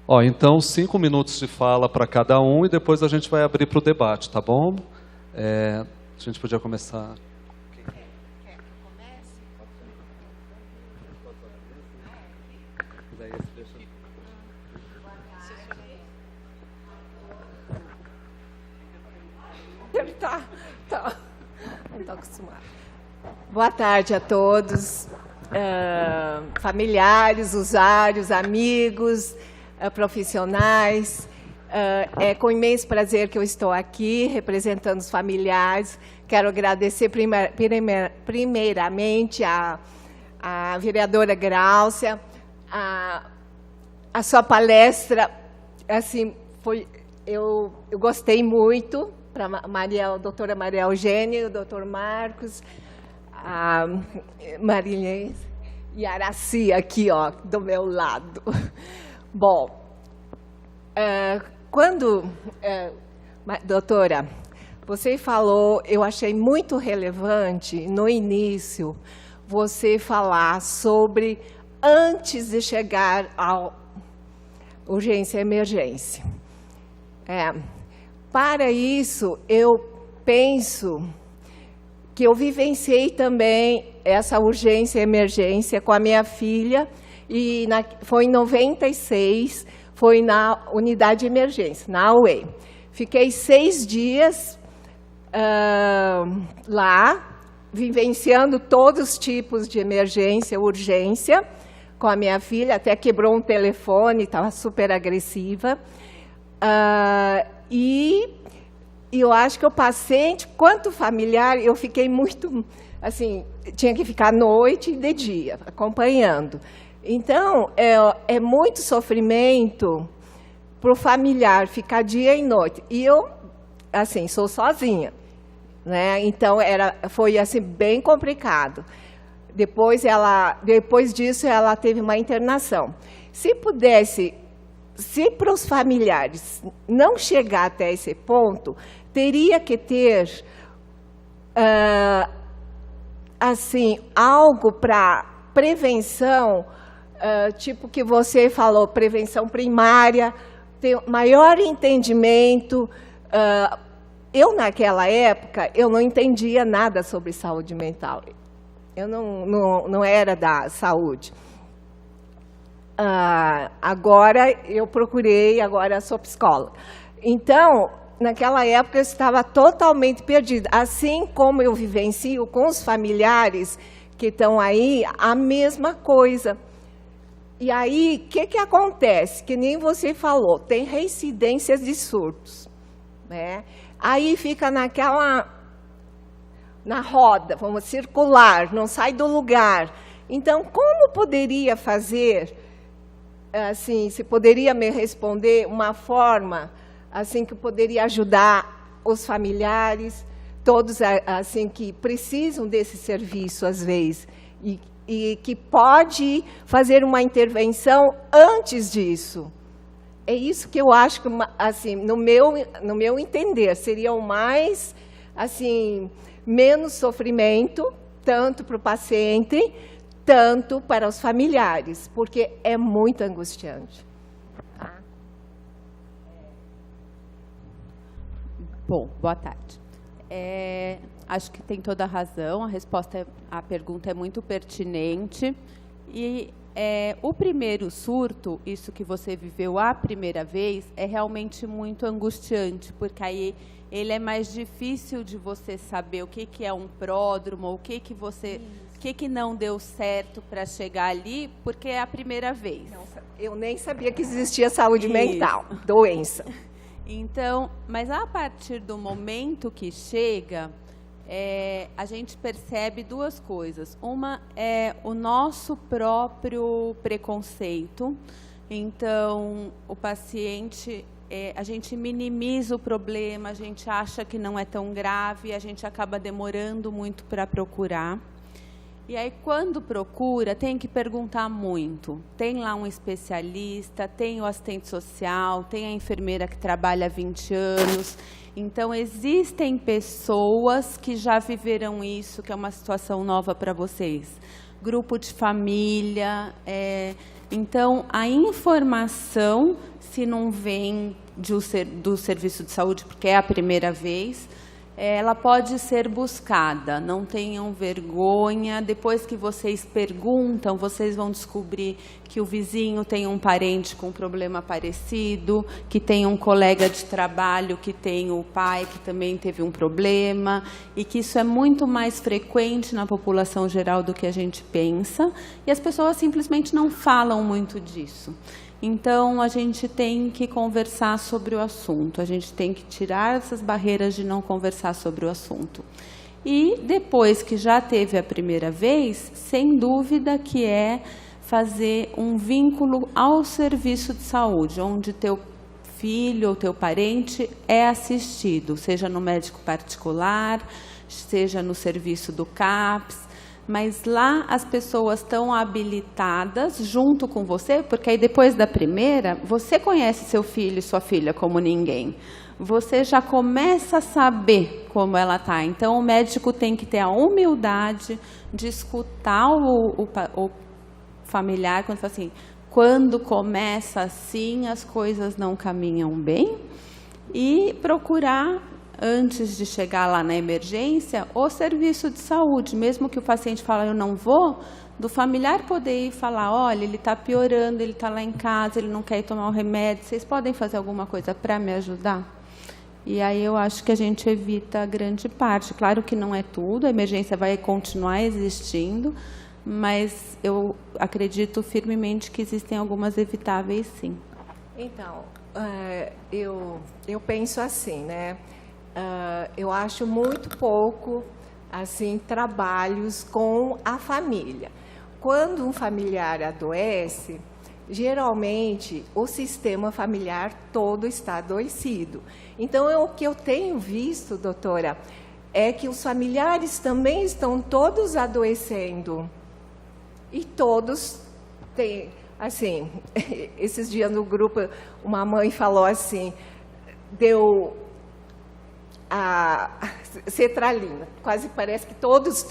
Então, 5 minutos de fala para cada um e depois a gente vai abrir para o debate, tá bom? A gente podia começar. Quer que eu comece? Tá. Não estou acostumada. Boa tarde a todos, familiares, usuários, amigos, profissionais. É com imenso prazer que eu estou aqui representando os familiares. Quero agradecer primeiramente a vereadora Gráucia. A sua palestra, assim, eu gostei muito, para a doutora Maria Eugênia, o doutor Marcos, a Marilene e a Araci aqui, ó, do meu lado. Bom, doutora, você falou, eu achei muito relevante, no início, você falar sobre antes de chegar à urgência e emergência. Para isso, eu penso que eu vivenciei também essa urgência e emergência com a minha filha, e foi em 96, foi na unidade de emergência, na UEM. Fiquei 6 dias lá, vivenciando todos os tipos de emergência, urgência, com a minha filha, até quebrou um telefone, estava super agressiva. E eu acho que o paciente, quanto familiar, eu fiquei muito, assim, tinha que ficar à noite e de dia, acompanhando. Então, é muito sofrimento para o familiar ficar dia e noite. E eu, assim, sou sozinha, né? Então, foi assim, bem complicado. Depois disso, ela teve uma internação. Se para os familiares não chegar até esse ponto, teria que ter assim, algo para prevenção, tipo que você falou, prevenção primária, ter maior entendimento. Eu, naquela época, eu não entendia nada sobre saúde mental. Eu não era da saúde. Agora eu procurei, agora sou psicóloga. Então, naquela época eu estava totalmente perdida. Assim como eu vivencio com os familiares que estão aí, a mesma coisa. E aí, o que acontece? Que nem você falou, tem reincidências de surtos, né? Aí fica na roda, vamos circular, não sai do lugar. Então, como poderia fazer, assim, se poderia me responder uma forma assim que poderia ajudar os familiares, todos assim que precisam desse serviço às vezes, e que pode fazer uma intervenção antes disso. É isso que eu acho que, assim, no meu entender, seria o mais, assim, menos sofrimento, tanto para o paciente, tanto para os familiares, porque é muito angustiante. Tá? Bom, boa tarde. Acho que tem toda a razão, a pergunta é muito pertinente. E o primeiro surto, isso que você viveu a primeira vez, é realmente muito angustiante, porque aí ele é mais difícil de você saber o que é um pródromo, o que não deu certo para chegar ali, porque é a primeira vez. Eu nem sabia que existia saúde mental, doença. Então, mas a partir do momento que chega, a gente percebe duas coisas. Uma é o nosso próprio preconceito. Então, o paciente, a gente minimiza o problema, a gente acha que não é tão grave, a gente acaba demorando muito para procurar. E aí, quando procura, tem que perguntar muito. Tem lá um especialista, tem o assistente social, tem a enfermeira que trabalha há 20 anos. Então, existem pessoas que já viveram isso, que é uma situação nova para vocês. Grupo de família, Então, a informação, se não vem do serviço de saúde, porque é a primeira vez, ela pode ser buscada. Não tenham vergonha. Depois que vocês perguntam, vocês vão descobrir que o vizinho tem um parente com um problema parecido, que tem um colega de trabalho que tem o pai que também teve um problema, e que isso é muito mais frequente na população geral do que a gente pensa, e as pessoas simplesmente não falam muito disso. Então, a gente tem que conversar sobre o assunto, a gente tem que tirar essas barreiras de não conversar sobre o assunto. E depois que já teve a primeira vez, sem dúvida que é fazer um vínculo ao serviço de saúde, onde teu filho ou teu parente é assistido, seja no médico particular, seja no serviço do CAPS, mas lá as pessoas estão habilitadas junto com você, porque aí depois da primeira, você conhece seu filho e sua filha como ninguém. Você já começa a saber como ela está. Então, o médico tem que ter a humildade de escutar o familiar quando fala assim, quando começa assim, as coisas não caminham bem, e procurar, antes de chegar lá na emergência, o serviço de saúde, mesmo que o paciente fale, eu não vou, do familiar poder ir falar, olha, ele está piorando, ele está lá em casa, ele não quer ir tomar o remédio, vocês podem fazer alguma coisa para me ajudar? E aí eu acho que a gente evita grande parte. Claro que não é tudo, a emergência vai continuar existindo, mas eu acredito firmemente que existem algumas evitáveis, sim. Então, eu penso assim, né? Eu acho muito pouco assim, trabalhos com a família. Quando um familiar adoece, geralmente o sistema familiar todo está adoecido. Então, o que eu tenho visto, doutora, é que os familiares também estão todos adoecendo. E todos têm, assim, esses dias no grupo, uma mãe falou assim, deu a cetralina, quase parece que todos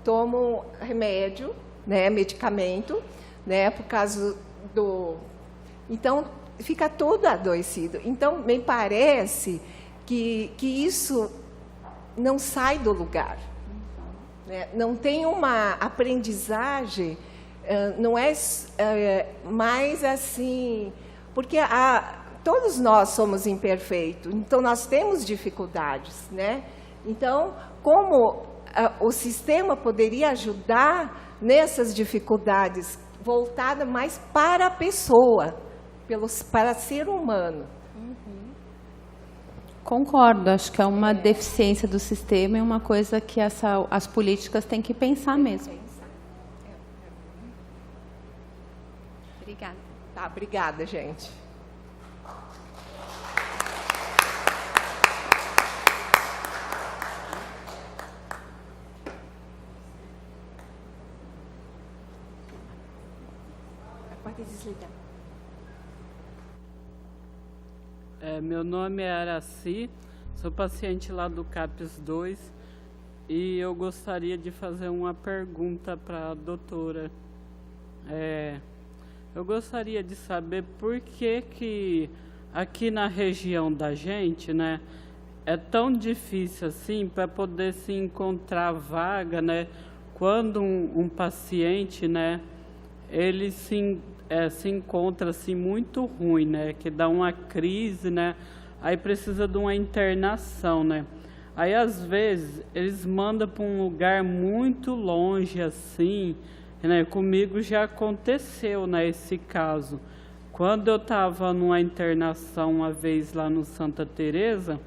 tomam remédio, né, medicamento, né, por causa do... Então, fica todo adoecido. Então, me parece que isso não sai do lugar. Né? Não tem uma aprendizagem, não é mais assim... Porque todos nós somos imperfeitos, então nós temos dificuldades, né? Então, como o sistema poderia ajudar nessas dificuldades, voltada mais para a pessoa, para ser humano? Concordo, acho que é uma deficiência do sistema e uma coisa que as políticas têm que pensar mesmo. Obrigada. Tá, obrigada, gente. Pode desligar. Meu nome é Araci, sou paciente lá do CAPS 2 e eu gostaria de fazer uma pergunta para a doutora. Eu gostaria de saber por que aqui na região da gente, né, é tão difícil assim para poder se encontrar vaga, né, quando um paciente, né, ele se encontra assim muito ruim, né, que dá uma crise, né, aí precisa de uma internação, né. Aí às vezes eles mandam para um lugar muito longe assim, né, comigo já aconteceu, né, esse caso. Quando eu estava numa internação uma vez lá no Santa Teresa,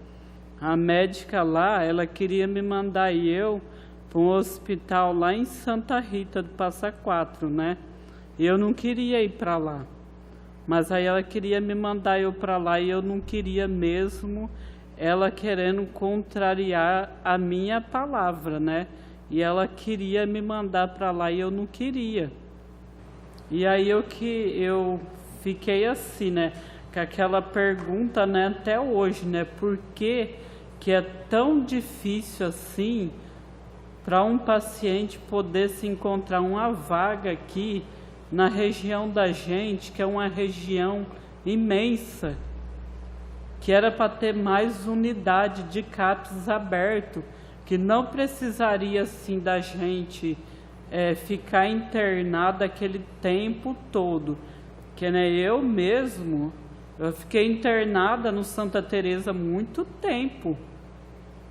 a médica lá, ela queria me mandar para um hospital lá em Santa Rita do Passa Quatro, né? E eu não queria ir para lá. Mas aí ela queria me mandar para lá e eu não queria mesmo, ela querendo contrariar a minha palavra, né? E ela queria me mandar para lá e eu não queria. E aí eu fiquei assim, né? Com aquela pergunta, né? Até hoje, né? Por que é tão difícil assim para um paciente poder se encontrar uma vaga aqui na região da gente, que é uma região imensa, que era para ter mais unidade de CAPS aberto, que não precisaria assim da gente ficar internado aquele tempo todo. Que eu mesmo, eu fiquei internada no Santa Teresa muito tempo,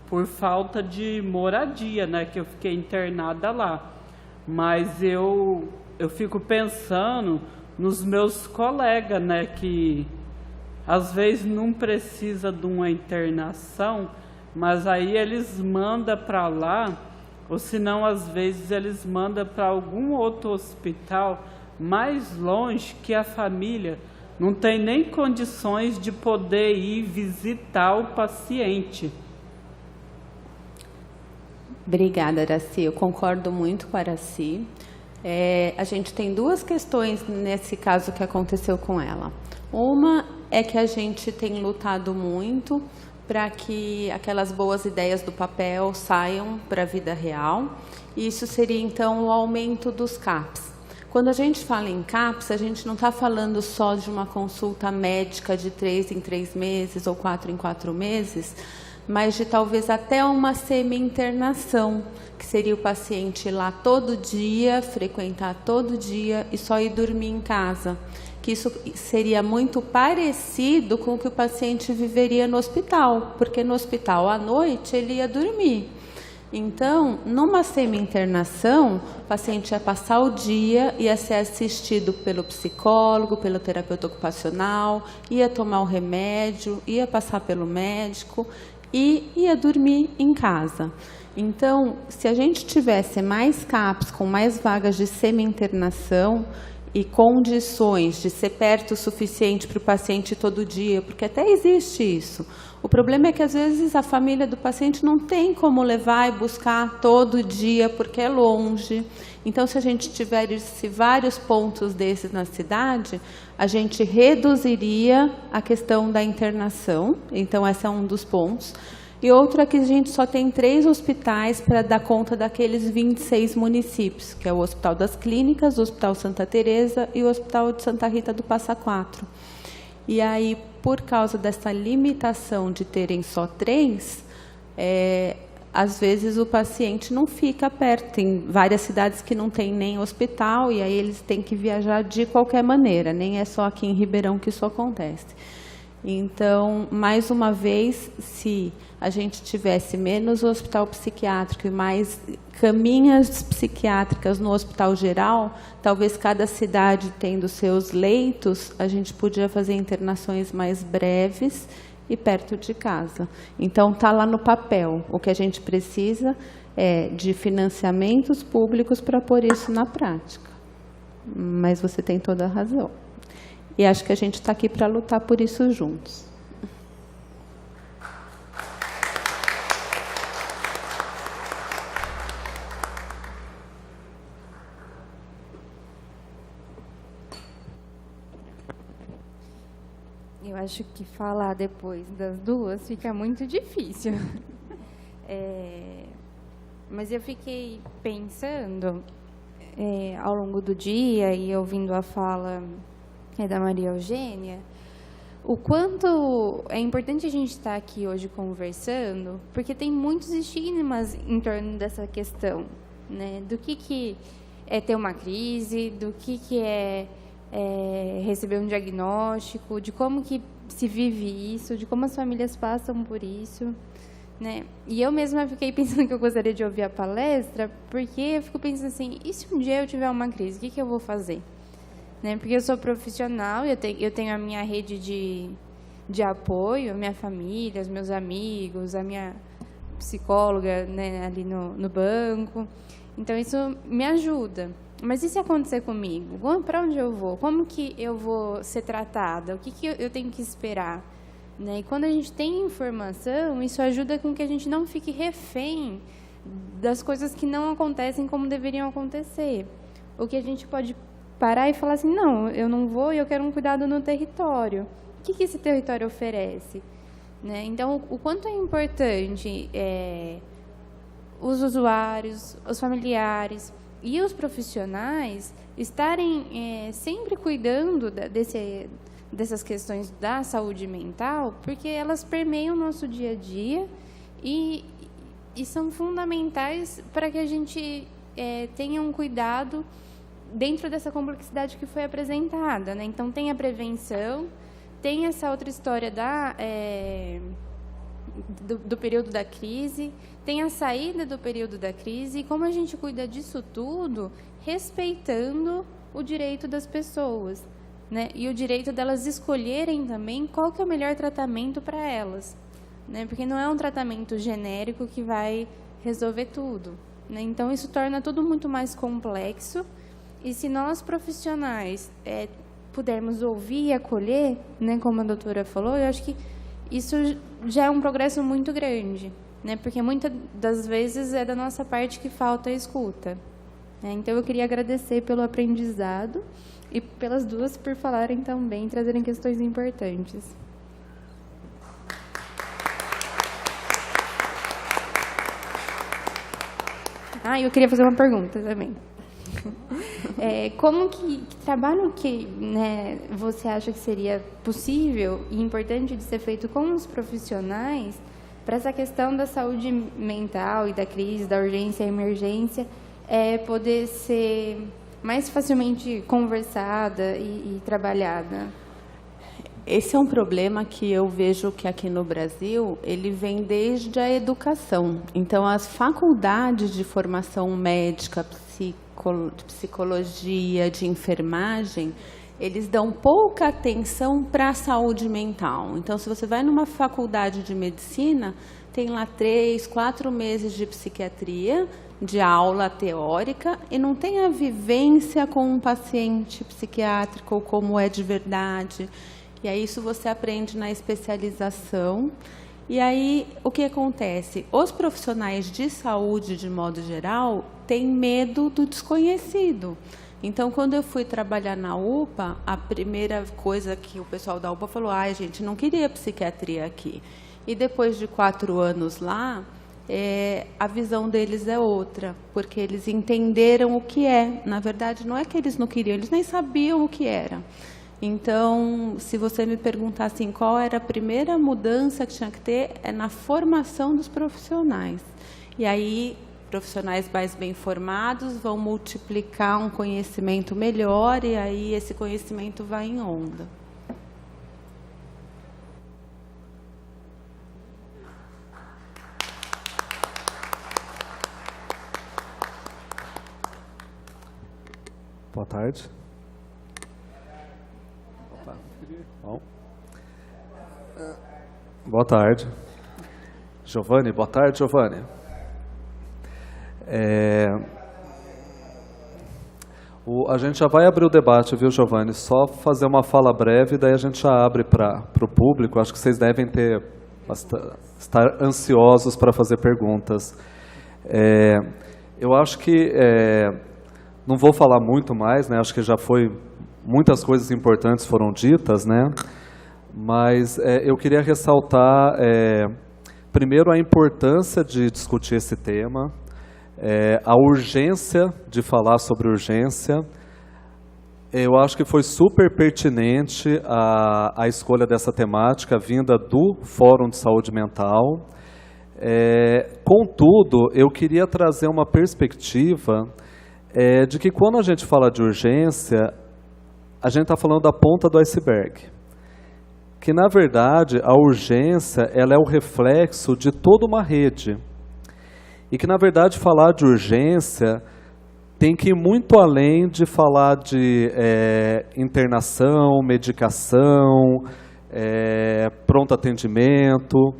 por falta de moradia, que eu fiquei internada lá. Mas eu fico pensando nos meus colegas, que às vezes não precisa de uma internação, mas aí eles mandam para lá, ou senão às vezes eles mandam para algum outro hospital mais longe, que a família não tem nem condições de poder ir visitar o paciente. Obrigada, Araci. Eu concordo muito com a Araci. A gente tem duas questões nesse caso que aconteceu com ela. Uma é que a gente tem lutado muito para que aquelas boas ideias do papel saiam para a vida real. E isso seria, então, o aumento dos CAPs. Quando a gente fala em CAPs, a gente não está falando só de uma consulta médica de 3 em 3 meses ou 4 em 4 meses, mas de talvez até uma semi-internação, que seria o paciente ir lá todo dia, frequentar todo dia e só ir dormir em casa. Que isso seria muito parecido com o que o paciente viveria no hospital, porque no hospital à noite ele ia dormir. Então, numa semi-internação, o paciente ia passar o dia, ia ser assistido pelo psicólogo, pelo terapeuta ocupacional, ia tomar o remédio, ia passar pelo médico e ia dormir em casa. Então, se a gente tivesse mais CAPs com mais vagas de semi-internação e condições de ser perto o suficiente para o paciente todo dia, porque até existe isso. O problema é que, às vezes, a família do paciente não tem como levar e buscar todo dia, porque é longe. Então, se a gente tivesse vários pontos desses na cidade, a gente reduziria a questão da internação. Então, esse é um dos pontos. E outro é que a gente só tem 3 hospitais para dar conta daqueles 26 municípios, que é o Hospital das Clínicas, o Hospital Santa Teresa e o Hospital de Santa Rita do Passa Quatro. E aí, por causa dessa limitação de terem só 3, às vezes o paciente não fica perto. Tem várias cidades que não tem nem hospital e aí eles têm que viajar de qualquer maneira. Nem é só aqui em Ribeirão que isso acontece. Então, mais uma vez, se a gente tivesse menos hospital psiquiátrico e mais caminhas psiquiátricas no hospital geral, talvez cada cidade tendo seus leitos, a gente podia fazer internações mais breves e perto de casa. Então, está lá no papel. O que a gente precisa é de financiamentos públicos para pôr isso na prática. Mas você tem toda a razão. E acho que a gente está aqui para lutar por isso juntos. Eu acho que falar depois das duas fica muito difícil. Mas eu fiquei pensando, ao longo do dia e ouvindo a fala da Maria Eugênia, o quanto é importante a gente estar aqui hoje conversando, porque tem muitos estigmas em torno dessa questão, né? Do que é ter uma crise, do que é receber um diagnóstico, de como que se vive isso, de como as famílias passam por isso, né? E eu mesma fiquei pensando que eu gostaria de ouvir a palestra, porque eu fico pensando assim, e se um dia eu tiver uma crise, o que eu vou fazer? Né? Porque eu sou profissional, eu tenho a minha rede de apoio, a minha família, os meus amigos, a minha psicóloga, né, ali no banco. Então, isso me ajuda. Mas e se acontecer comigo? Para onde eu vou? Como que eu vou ser tratada? O que eu tenho que esperar? Né? E quando a gente tem informação, isso ajuda com que a gente não fique refém das coisas que não acontecem como deveriam acontecer. O que a gente pode parar e falar assim, não, eu não vou e eu quero um cuidado no território. O que esse território oferece? Né? Então, o quanto é importante os usuários, os familiares, e os profissionais estarem sempre cuidando dessas questões da saúde mental, porque elas permeiam o nosso dia a dia e são fundamentais para que a gente tenha um cuidado dentro dessa complexidade que foi apresentada, né? Então, tem a prevenção, tem essa outra história do período da crise, tem a saída do período da crise, e como a gente cuida disso tudo, respeitando o direito das pessoas, né? E o direito delas escolherem também qual que é o melhor tratamento para elas, né? Porque não é um tratamento genérico que vai resolver tudo, né? Então, isso torna tudo muito mais complexo, e se nós profissionais pudermos ouvir e acolher, né, como a doutora falou, eu acho que isso já é um progresso muito grande, né? Porque muitas das vezes é da nossa parte que falta a escuta, né? Então, eu queria agradecer pelo aprendizado e pelas duas por falarem também, trazerem questões importantes. Eu queria fazer uma pergunta também. Como que trabalho que, né, você acha que seria possível e importante de ser feito com os profissionais para essa questão da saúde mental e da crise, da urgência e emergência, poder ser mais facilmente conversada e trabalhada? Esse é um problema que eu vejo que aqui no Brasil, ele vem desde a educação. Então, as faculdades de formação médica, de psicologia, de enfermagem, eles dão pouca atenção para a saúde mental. Então, se você vai numa faculdade de medicina, tem lá 3, 4 meses de psiquiatria, de aula teórica, e não tem a vivência com um paciente psiquiátrico, como é de verdade. E aí isso você aprende na especialização. E aí, o que acontece? Os profissionais de saúde, de modo geral, têm medo do desconhecido. Então, quando eu fui trabalhar na UPA, a primeira coisa que o pessoal da UPA falou, gente, não queria psiquiatria aqui. E depois de 4 anos lá, a visão deles é outra, porque eles entenderam o que é. Na verdade, não é que eles não queriam, eles nem sabiam o que era. Então, se você me perguntar assim, qual era a primeira mudança que tinha que ter, é na formação dos profissionais. E aí, profissionais mais bem formados vão multiplicar um conhecimento melhor, e aí esse conhecimento vai em onda. Boa tarde. Bom. Boa tarde. Giovanni, boa tarde, Giovanni. A gente já vai abrir o debate, viu, Giovanni? Só fazer uma fala breve, daí a gente já abre para o público. Acho que vocês devem estar ansiosos para fazer perguntas. Eu acho que não vou falar muito mais, né? Acho que já foi, muitas coisas importantes foram ditas, né? Mas eu queria ressaltar, primeiro, a importância de discutir esse tema, a urgência de falar sobre urgência. Eu acho que foi super pertinente a escolha dessa temática vinda do Fórum de Saúde Mental. Contudo, eu queria trazer uma perspectiva de que quando a gente fala de urgência, a gente está falando da ponta do iceberg. Que, na verdade, a urgência ela é o reflexo de toda uma rede. E que, na verdade, falar de urgência tem que ir muito além de falar de internação, medicação, pronto atendimento,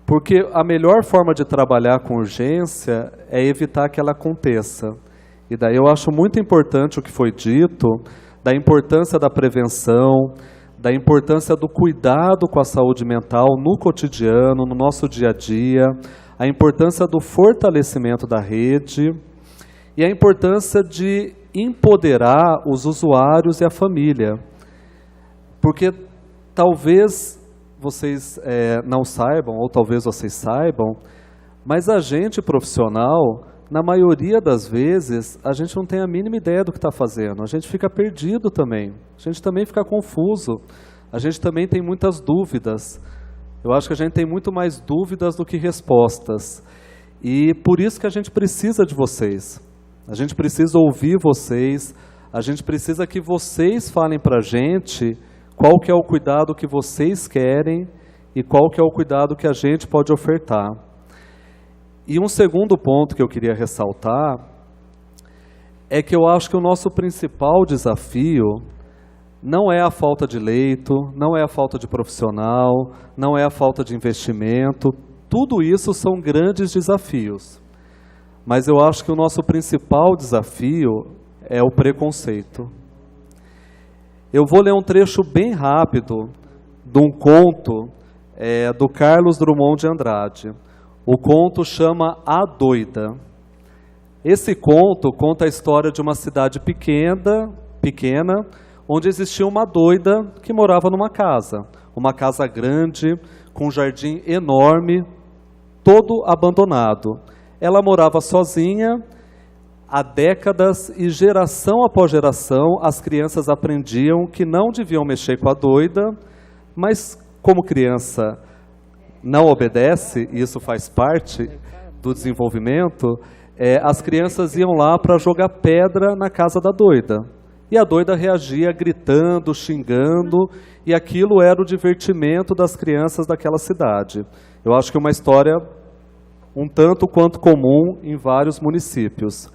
porque a melhor forma de trabalhar com urgência é evitar que ela aconteça. E daí eu acho muito importante o que foi dito, da importância da prevenção, da importância do cuidado com a saúde mental no cotidiano, no nosso dia a dia, a importância do fortalecimento da rede e a importância de empoderar os usuários e a família. Porque talvez vocês não saibam, ou talvez vocês saibam, mas a gente profissional na maioria das vezes, a gente não tem a mínima ideia do que está fazendo. A gente fica perdido também. A gente também fica confuso. A gente também tem muitas dúvidas. Eu acho que a gente tem muito mais dúvidas do que respostas. E por isso que a gente precisa de vocês. A gente precisa ouvir vocês. A gente precisa que vocês falem para a gente qual que é o cuidado que vocês querem e qual que é o cuidado que a gente pode ofertar. E um segundo ponto que eu queria ressaltar é que eu acho que o nosso principal desafio não é a falta de leito, não é a falta de profissional, não é a falta de investimento. Tudo isso são grandes desafios. Mas eu acho que o nosso principal desafio é o preconceito. Eu vou ler um trecho bem rápido de um conto do Carlos Drummond de Andrade. O conto chama A Doida. Esse conto conta a história de uma cidade pequena, onde existia uma doida que morava numa casa. Uma casa grande, com um jardim enorme, todo abandonado. Ela morava sozinha há décadas e geração após geração as crianças aprendiam que não deviam mexer com a doida, mas como criança não obedece, e isso faz parte do desenvolvimento, as crianças iam lá para jogar pedra na casa da doida. E a doida reagia gritando, xingando, e aquilo era o divertimento das crianças daquela cidade. Eu acho que é uma história um tanto quanto comum em vários municípios.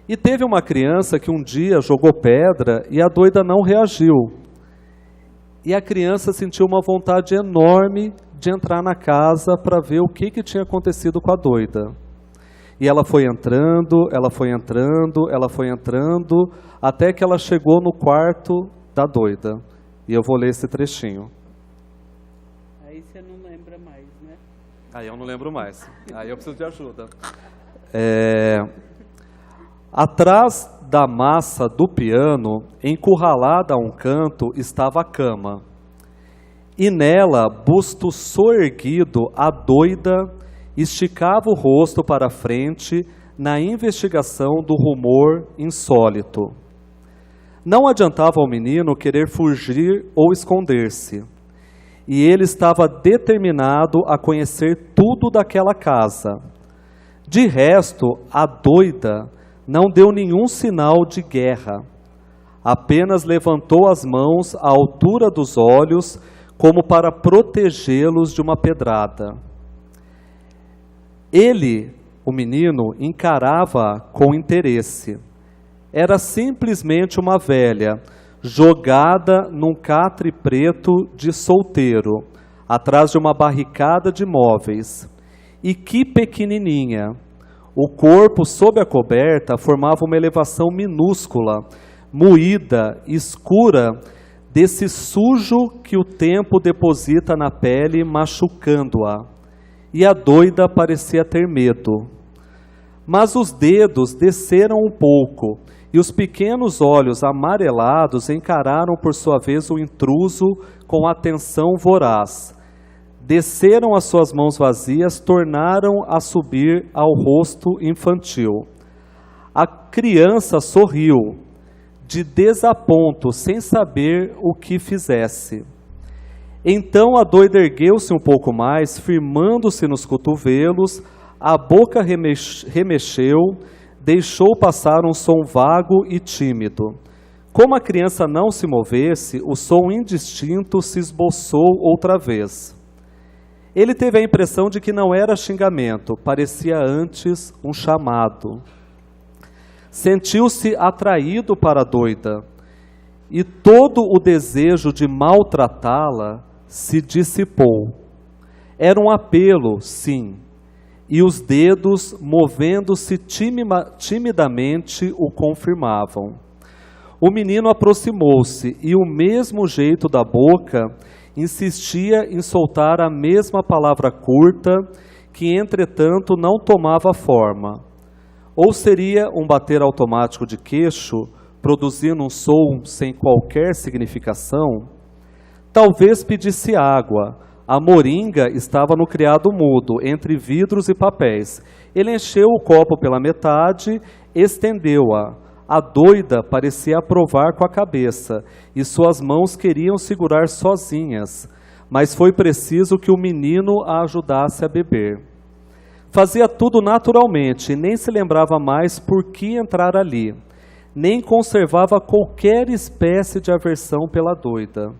E teve uma criança que um dia jogou pedra e a doida não reagiu. E a criança sentiu uma vontade enorme de entrar na casa para ver o que tinha acontecido com a doida. E ela foi entrando, até que ela chegou no quarto da doida. E eu vou ler esse trechinho. Aí você não lembra mais, né? Aí eu não lembro mais. Aí eu preciso de ajuda. Atrás da massa do piano, encurralada a um canto, estava a cama. E nela, busto soerguido, a doida esticava o rosto para frente na investigação do rumor insólito. Não adiantava ao menino querer fugir ou esconder-se. E ele estava determinado a conhecer tudo daquela casa. De resto, a doida não deu nenhum sinal de guerra. Apenas levantou as mãos à altura dos olhos, como para protegê-los de uma pedrada. Ele, o menino, encarava com interesse. Era simplesmente uma velha, jogada num catre preto de solteiro, atrás de uma barricada de móveis. E que pequenininha! O corpo sob a coberta formava uma elevação minúscula, moída, escura, desse sujo que o tempo deposita na pele, machucando-a. E a doida parecia ter medo. Mas os dedos desceram um pouco, e os pequenos olhos amarelados encararam por sua vez o intruso com atenção voraz. Desceram as suas mãos vazias, tornaram a subir ao rosto infantil. A criança sorriu, de desaponto, sem saber o que fizesse. Então a doida ergueu-se um pouco mais, firmando-se nos cotovelos, a boca remexeu, deixou passar um som vago e tímido. Como a criança não se movesse, o som indistinto se esboçou outra vez. Ele teve a impressão de que não era xingamento, parecia antes um chamado. Sentiu-se atraído para a doida, e todo o desejo de maltratá-la se dissipou. Era um apelo, sim, e os dedos, movendo-se timidamente, o confirmavam. O menino aproximou-se, e o mesmo jeito da boca insistia em soltar a mesma palavra curta, que entretanto não tomava forma. Ou seria um bater automático de queixo, produzindo um som sem qualquer significação? Talvez pedisse água, A moringa estava no criado mudo, entre vidros e papéis. Ele encheu o copo pela metade, estendeu-a. A doida parecia aprovar com a cabeça, e suas mãos queriam segurar sozinhas, mas foi preciso que o menino a ajudasse a beber. Fazia tudo naturalmente, e nem se lembrava mais por que entrar ali, nem conservava qualquer espécie de aversão pela doida.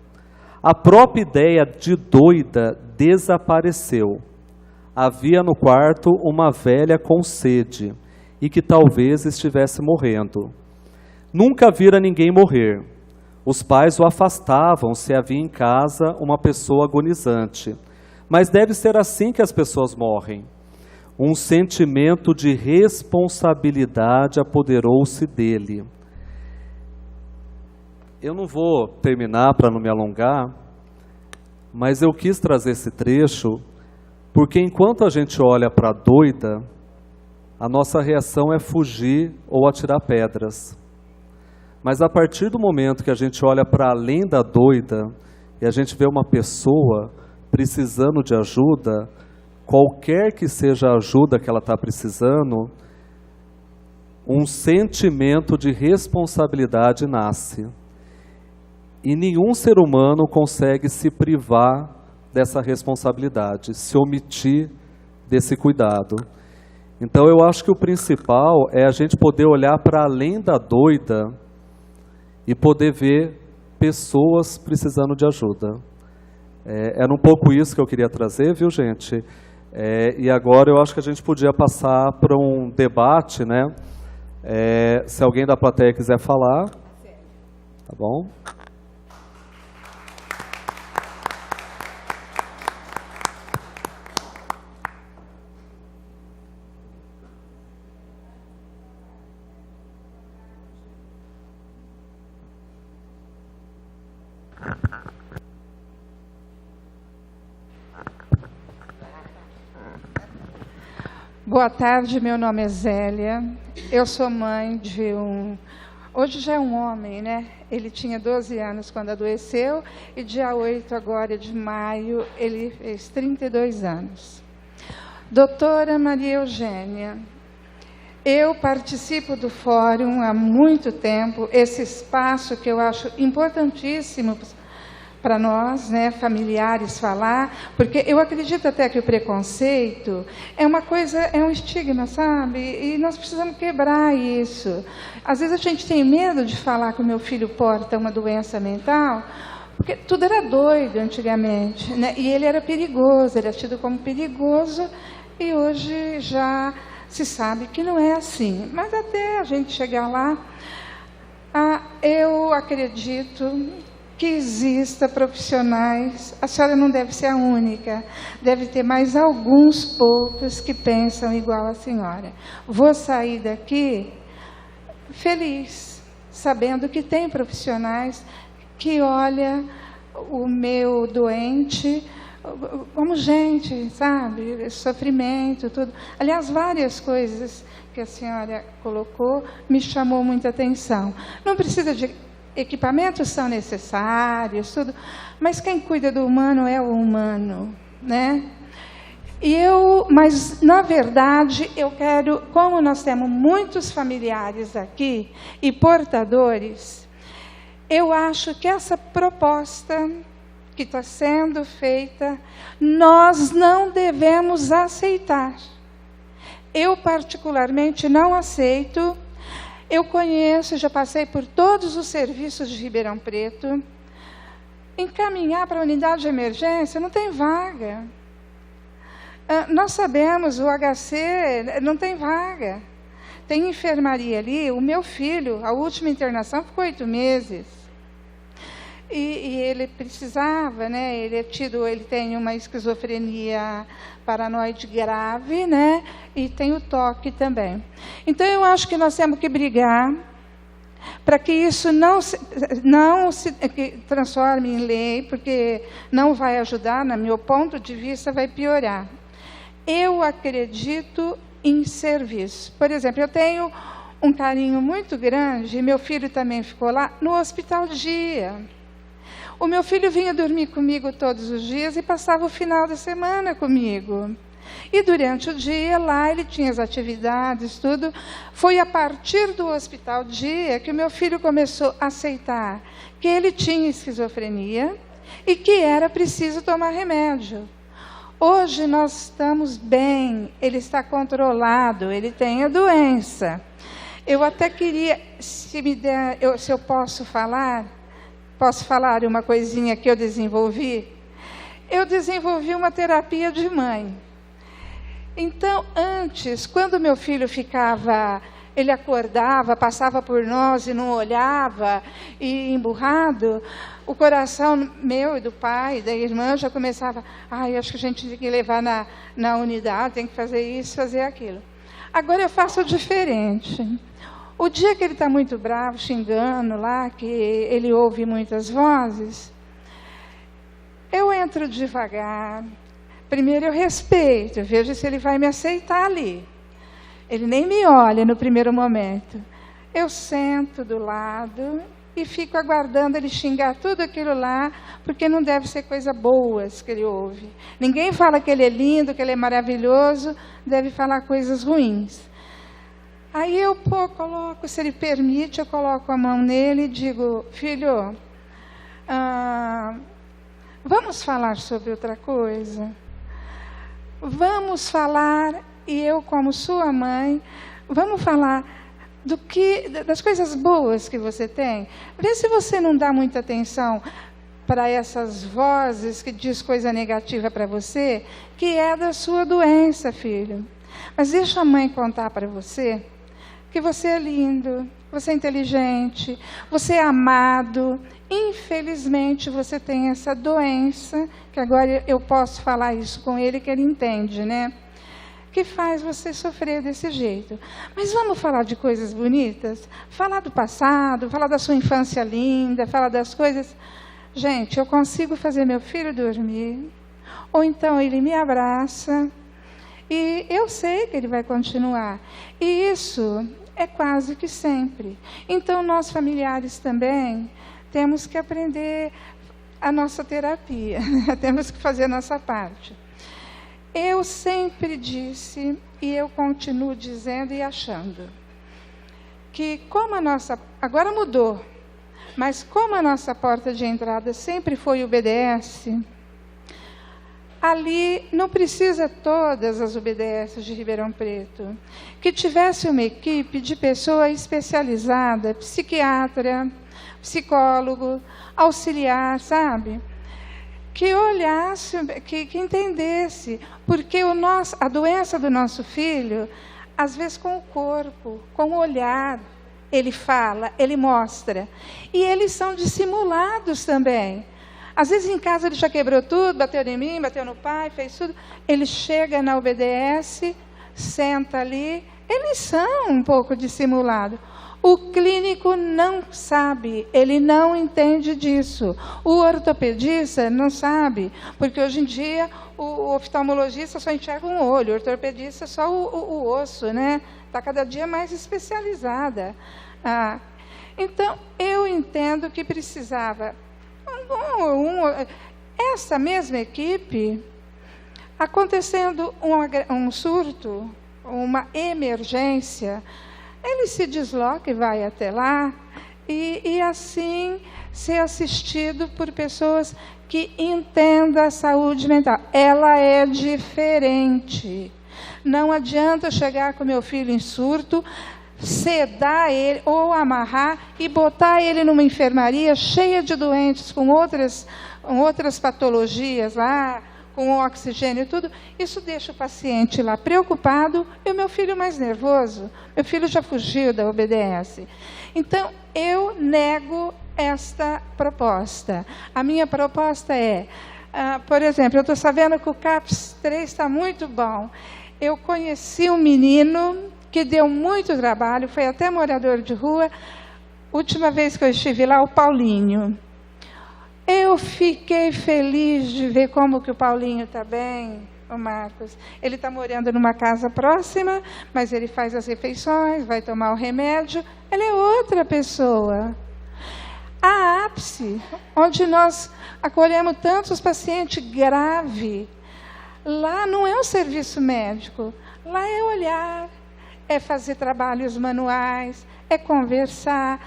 A própria ideia de doida desapareceu. Havia no quarto uma velha com sede, e que talvez estivesse morrendo. Nunca vira ninguém morrer. Os pais o afastavam se havia em casa uma pessoa agonizante. Mas deve ser assim que as pessoas morrem. Um sentimento de responsabilidade apoderou-se dele. Eu não vou terminar para não me alongar, mas eu quis trazer esse trecho porque enquanto a gente olha para a doida, a nossa reação é fugir ou atirar pedras. Mas a partir do momento que a gente olha para além da doida e a gente vê uma pessoa precisando de ajuda, qualquer que seja a ajuda que ela está precisando, um sentimento de responsabilidade nasce. E nenhum ser humano consegue se privar dessa responsabilidade, se omitir desse cuidado. Então eu acho que o principal é a gente poder olhar para além da doida e poder ver pessoas precisando de ajuda. Era um pouco isso que eu queria trazer, viu, gente? E agora eu acho que a gente podia passar para um debate, né? Se alguém da plateia quiser falar, tá bom? Boa tarde, meu nome é Zélia, eu sou mãe de hoje já é um homem, né? Ele tinha 12 anos quando adoeceu e dia 8 agora de maio ele fez 32 anos. Doutora Maria Eugênia, eu participo do fórum há muito tempo, esse espaço que eu acho importantíssimo para nós, né, familiares, falar, porque eu acredito até que o preconceito é uma coisa, é um estigma, sabe? E nós precisamos quebrar isso. Às vezes a gente tem medo de falar que o meu filho porta uma doença mental, porque tudo era doido antigamente, né? E ele era perigoso, ele era tido como perigoso, e hoje já se sabe que não é assim. Mas até a gente chegar lá, eu acredito que exista profissionais, a senhora não deve ser a única, deve ter mais alguns poucos que pensam igual a senhora. Vou sair daqui feliz, sabendo que tem profissionais que olham o meu doente como gente, sabe? Sofrimento, tudo. Aliás, várias coisas que a senhora colocou me chamou muita atenção. Não precisa de equipamentos, são necessários, tudo, mas quem cuida do humano é o humano, né? Mas, na verdade, eu quero, como nós temos muitos familiares aqui e portadores, eu acho que essa proposta que está sendo feita, nós não devemos aceitar. Eu, particularmente, não aceito. Eu conheço, já passei por todos os serviços de Ribeirão Preto. Encaminhar para a unidade de emergência, não tem vaga. Nós sabemos, o HC não tem vaga. Tem enfermaria ali. O meu filho, a última internação ficou 8 meses. E ele precisava, né? Ele tem uma esquizofrenia paranoide grave, né? E tem o toque também. Então, eu acho que nós temos que brigar para que isso não se transforme em lei, porque não vai ajudar, no meu ponto de vista, vai piorar. Eu acredito em serviço. Por exemplo, eu tenho um carinho muito grande, meu filho também ficou lá, no Hospital Dia. O meu filho vinha dormir comigo todos os dias e passava o final de semana comigo. E durante o dia, lá ele tinha as atividades, tudo. Foi a partir do hospital dia que o meu filho começou a aceitar que ele tinha esquizofrenia e que era preciso tomar remédio. Hoje nós estamos bem, ele está controlado, ele tem a doença. Eu até queria, se eu posso falar uma coisinha que eu desenvolvi? Eu desenvolvi uma terapia de mãe. Então, antes, quando meu filho ele acordava, passava por nós e não olhava, e emburrado, o coração meu e do pai, da irmã, já começava, acho que a gente tem que levar na unidade, tem que fazer isso, fazer aquilo. Agora eu faço diferente. O dia que ele está muito bravo, xingando lá, que ele ouve muitas vozes, eu entro devagar. Primeiro eu respeito, eu vejo se ele vai me aceitar ali. Ele nem me olha no primeiro momento. Eu sento do lado e fico aguardando ele xingar tudo aquilo lá, porque não deve ser coisa boas que ele ouve. Ninguém fala que ele é lindo, que ele é maravilhoso, deve falar coisas ruins. Aí eu coloco, se ele permite, eu coloco a mão nele e digo, filho, vamos falar sobre outra coisa? Vamos falar, e eu como sua mãe, vamos falar das coisas boas que você tem. Vê se você não dá muita atenção para essas vozes que diz coisa negativa para você, que é da sua doença, filho. Mas deixa a mãe contar para você que você é lindo, você é inteligente, você é amado. Infelizmente, você tem essa doença, que agora eu posso falar isso com ele, que ele entende, né? Que faz você sofrer desse jeito. Mas vamos falar de coisas bonitas? Falar do passado, falar da sua infância linda, falar das coisas... Gente, eu consigo fazer meu filho dormir, ou então ele me abraça, e eu sei que ele vai continuar. E isso é quase que sempre. Então, nós familiares também temos que aprender a nossa terapia, temos que fazer a nossa parte. Eu sempre disse, e eu continuo dizendo e achando, que como a nossa... Agora mudou, mas como a nossa porta de entrada sempre foi o BDS, ali não precisa todas as UBDS de Ribeirão Preto, que tivesse uma equipe de pessoa especializada, psiquiatra, psicólogo, auxiliar, sabe? Que olhasse, que entendesse, porque a doença do nosso filho, às vezes com o corpo, com o olhar, ele fala, ele mostra. E eles são dissimulados também. Às vezes em casa ele já quebrou tudo, bateu em mim, bateu no pai, fez tudo. Ele chega na UBDS, senta ali, eles são um pouco dissimulados. O clínico não sabe, ele não entende disso. O ortopedista não sabe, porque hoje em dia o oftalmologista só enxerga um olho, o ortopedista só o osso, né? Está cada dia mais especializada. Então, eu entendo que precisava... essa mesma equipe, acontecendo um surto, uma emergência, ele se desloca e vai até lá, e assim ser assistido por pessoas que entendam a saúde mental. Ela é diferente. Não adianta chegar com meu filho em surto, sedar ele ou amarrar e botar ele numa enfermaria cheia de doentes com outras patologias lá, com oxigênio e tudo. Isso deixa o paciente lá preocupado e o meu filho mais nervoso. Meu filho já fugiu da UBDS. Então, eu nego esta proposta. A minha proposta é, por exemplo, eu estou sabendo que o CAPS 3 está muito bom. Eu conheci um menino que deu muito trabalho, foi até morador de rua. Última vez que eu estive lá, o Paulinho. Eu fiquei feliz de ver como que o Paulinho está bem, o Marcos. Ele está morando numa casa próxima, mas ele faz as refeições, vai tomar o remédio. Ele é outra pessoa. A ápice, onde nós acolhemos tantos pacientes graves, lá não é um serviço médico, lá é olhar, é fazer trabalhos manuais, é conversar.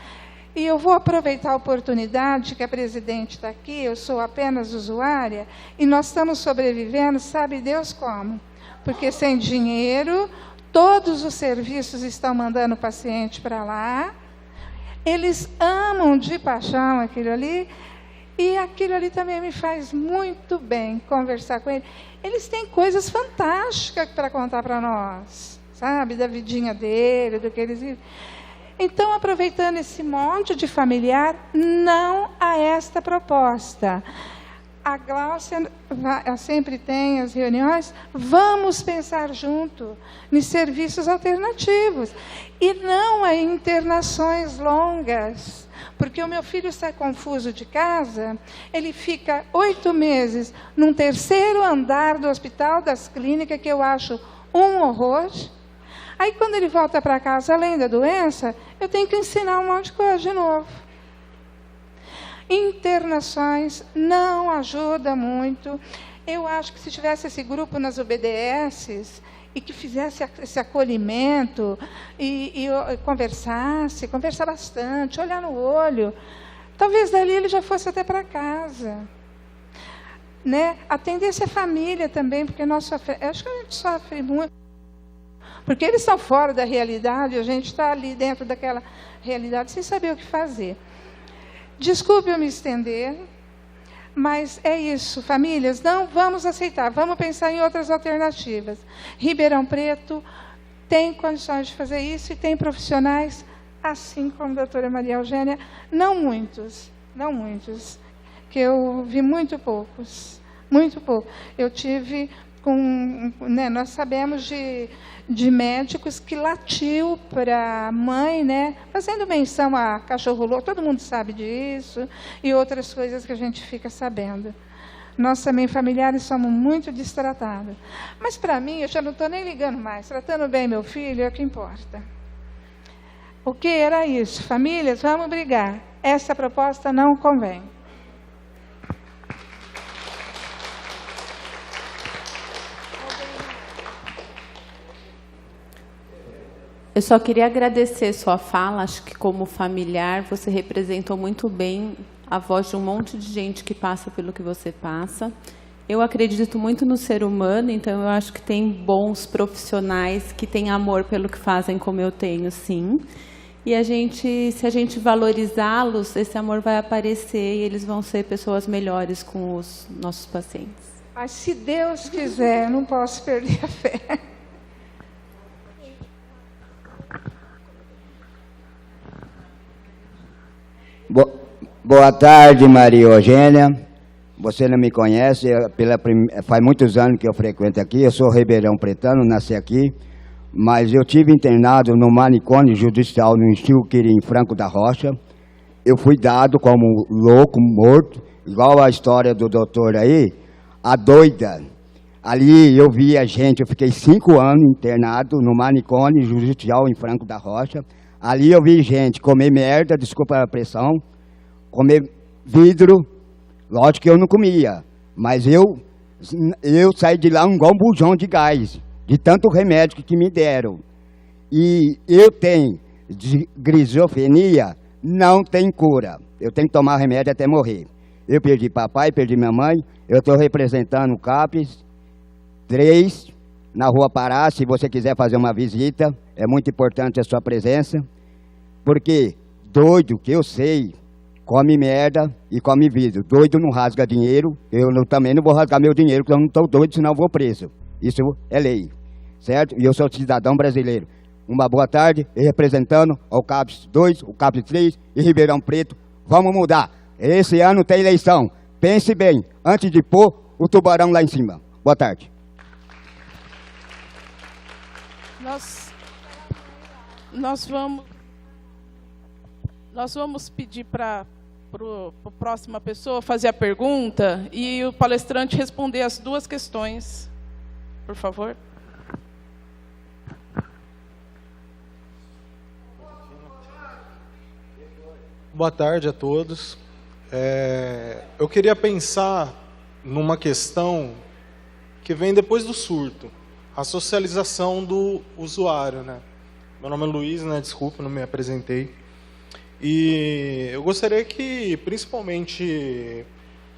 E eu vou aproveitar a oportunidade que a presidente está aqui, eu sou apenas usuária, e nós estamos sobrevivendo, sabe Deus como? Porque sem dinheiro, todos os serviços estão mandando o paciente para lá, eles amam de paixão aquilo ali, e aquilo ali também me faz muito bem conversar com eles. Eles têm coisas fantásticas para contar para nós, sabe? Da vidinha dele, do que eles vivem. Então, aproveitando esse monte de familiar, não a esta proposta. A Gláucia sempre tem as reuniões, vamos pensar junto em serviços alternativos. E não a internações longas. Porque o meu filho sai confuso de casa, ele fica 8 meses num 3º andar do Hospital das Clínicas, que eu acho um horror. Aí, quando ele volta para casa, além da doença, eu tenho que ensinar um monte de coisa de novo. Internações não ajuda muito. Eu acho que se tivesse esse grupo nas UBDSs e que fizesse esse acolhimento e conversar bastante, olhar no olho, talvez dali ele já fosse até para casa. Né? Atendesse a família também, porque nós sofremos, acho que a gente sofre muito. Porque eles estão fora da realidade, a gente está ali dentro daquela realidade sem saber o que fazer. Desculpe eu me estender, mas é isso, famílias, não vamos aceitar, vamos pensar em outras alternativas. Ribeirão Preto tem condições de fazer isso e tem profissionais, assim como a doutora Maria Eugênia, não muitos, que eu vi muito poucos. Eu tive nós sabemos de médicos que latiu para a mãe, né, fazendo menção a cachorro louco, todo mundo sabe disso, e outras coisas que a gente fica sabendo. Nós também, familiares, somos muito distratados. Mas, para mim, eu já não estou nem ligando mais. Tratando bem meu filho é o que importa. O que era isso? Famílias, vamos brigar. Essa proposta não convém. Eu só queria agradecer sua fala, acho que como familiar você representou muito bem a voz de um monte de gente que passa pelo que você passa. Eu acredito muito no ser humano, então eu acho que tem bons profissionais que têm amor pelo que fazem, como eu tenho, sim. E se a gente valorizá-los, esse amor vai aparecer e eles vão ser pessoas melhores com os nossos pacientes. Mas se Deus quiser, eu não posso perder a fé. Boa tarde, Maria Eugênia. Você não me conhece, faz muitos anos que eu frequento aqui. Eu sou ribeirão pretano, nasci aqui, mas eu tive internado no manicômio judicial no Instituto Quirim Franco da Rocha. Eu fui dado como louco, morto, igual a história do doutor aí, a doida. Ali eu vi a gente, eu fiquei 5 anos internado no manicômio judicial em Franco da Rocha. Ali eu vi gente comer merda, desculpa a pressão, comer vidro, lógico que eu não comia, mas eu saí de lá igual um bujão de gás, de tanto remédio que me deram. E eu tenho grisofrenia, não tem cura, eu tenho que tomar remédio até morrer. Eu perdi papai, perdi minha mãe, eu estou representando o CAPES 3, na Rua Pará, se você quiser fazer uma visita, é muito importante a sua presença, porque doido, que eu sei, come merda e come vidro. Doido não rasga dinheiro, também não vou rasgar meu dinheiro, porque eu não estou doido, senão eu vou preso. Isso é lei, certo? E eu sou cidadão brasileiro. Uma boa tarde, e representando o CAPES 2, o CAPES 3 e Ribeirão Preto. Vamos mudar. Esse ano tem eleição. Pense bem, antes de pôr o tubarão lá em cima. Boa tarde. Nós vamos pedir para a próxima pessoa fazer a pergunta e o palestrante responder as 2 questões, por favor. Boa tarde a todos. Eu queria pensar numa questão que vem depois do surto, a socialização do usuário, né? Meu nome é Luiz, né? Desculpa, não me apresentei. E eu gostaria que, principalmente,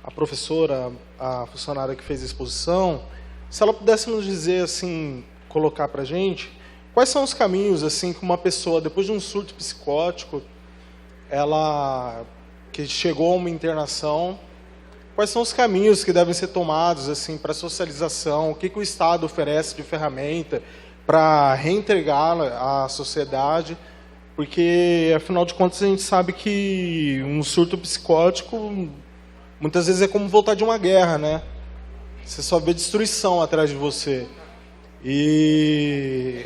a professora, a funcionária que fez a exposição, se ela pudesse nos dizer, assim, colocar para a gente, quais são os caminhos, assim, que uma pessoa, depois de um surto psicótico, ela que chegou a uma internação, quais são os caminhos que devem ser tomados assim para a socialização, o que o Estado oferece de ferramenta para reentregá-la à sociedade, porque, afinal de contas, a gente sabe que um surto psicótico muitas vezes é como voltar de uma guerra, né? Você só vê destruição atrás de você. E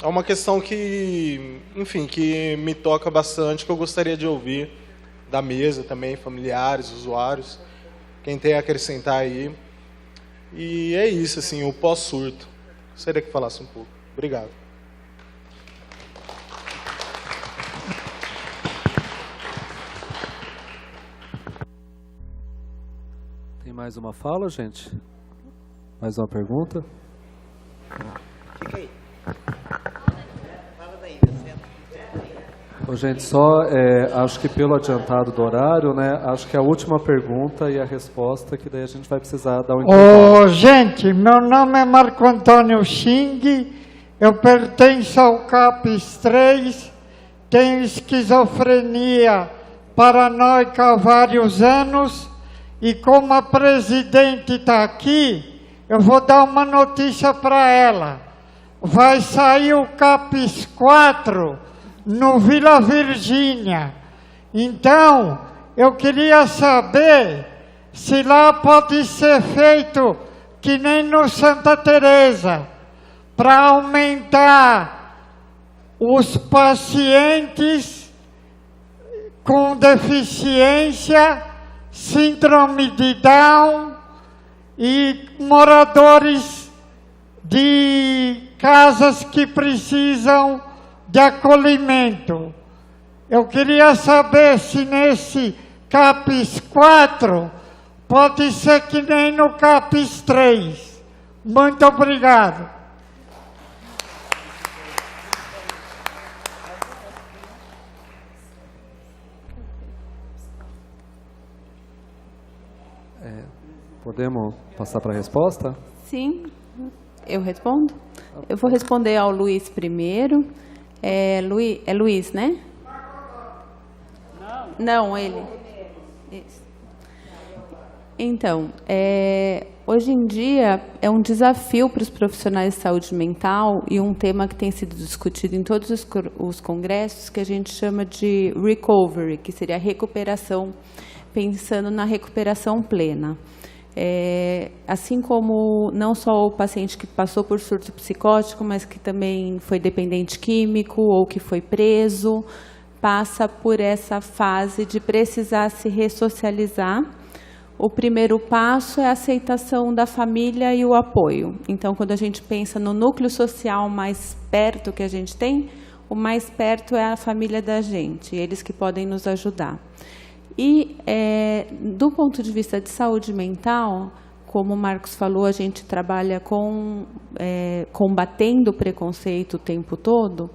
é uma questão que, enfim, que me toca bastante, que eu gostaria de ouvir da mesa também, familiares, usuários, quem tem a acrescentar aí. E é isso, assim, o pós-surto. Gostaria que falasse um pouco. Obrigado. Tem mais uma fala, gente? Mais uma pergunta? Fica aí. Ô, gente, só acho que pelo adiantado do horário, né? Acho que a última pergunta e a resposta, que daí a gente vai precisar dar um intervalo. Gente, meu nome é Marco Antônio Xing, eu pertenço ao CAPES 3, tenho esquizofrenia paranoica há vários anos e como a presidente está aqui, eu vou dar uma notícia para ela. Vai sair o CAPES 4 no Vila Virgínia. Então, eu queria saber se lá pode ser feito que nem no Santa Teresa, para aumentar os pacientes com deficiência, síndrome de Down e moradores de casas que precisam de acolhimento. Eu queria saber se nesse CAPES 4 pode ser que nem no CAPES 3. Muito obrigado. Podemos passar para a resposta? Sim, eu respondo. Eu vou responder ao Luiz primeiro. É Luiz, né? Não, ele. Isso. Então, hoje em dia é um desafio para os profissionais de saúde mental e um tema que tem sido discutido em todos os congressos, que a gente chama de recovery, que seria a recuperação, pensando na recuperação plena. Assim como não só o paciente que passou por surto psicótico, mas que também foi dependente químico ou que foi preso, passa por essa fase de precisar se ressocializar. O primeiro passo é a aceitação da família e o apoio. Então, quando a gente pensa no núcleo social mais perto que a gente tem, o mais perto é a família da gente, eles que podem nos ajudar. E, do ponto de vista de saúde mental, como o Marcos falou, a gente trabalha combatendo o preconceito o tempo todo,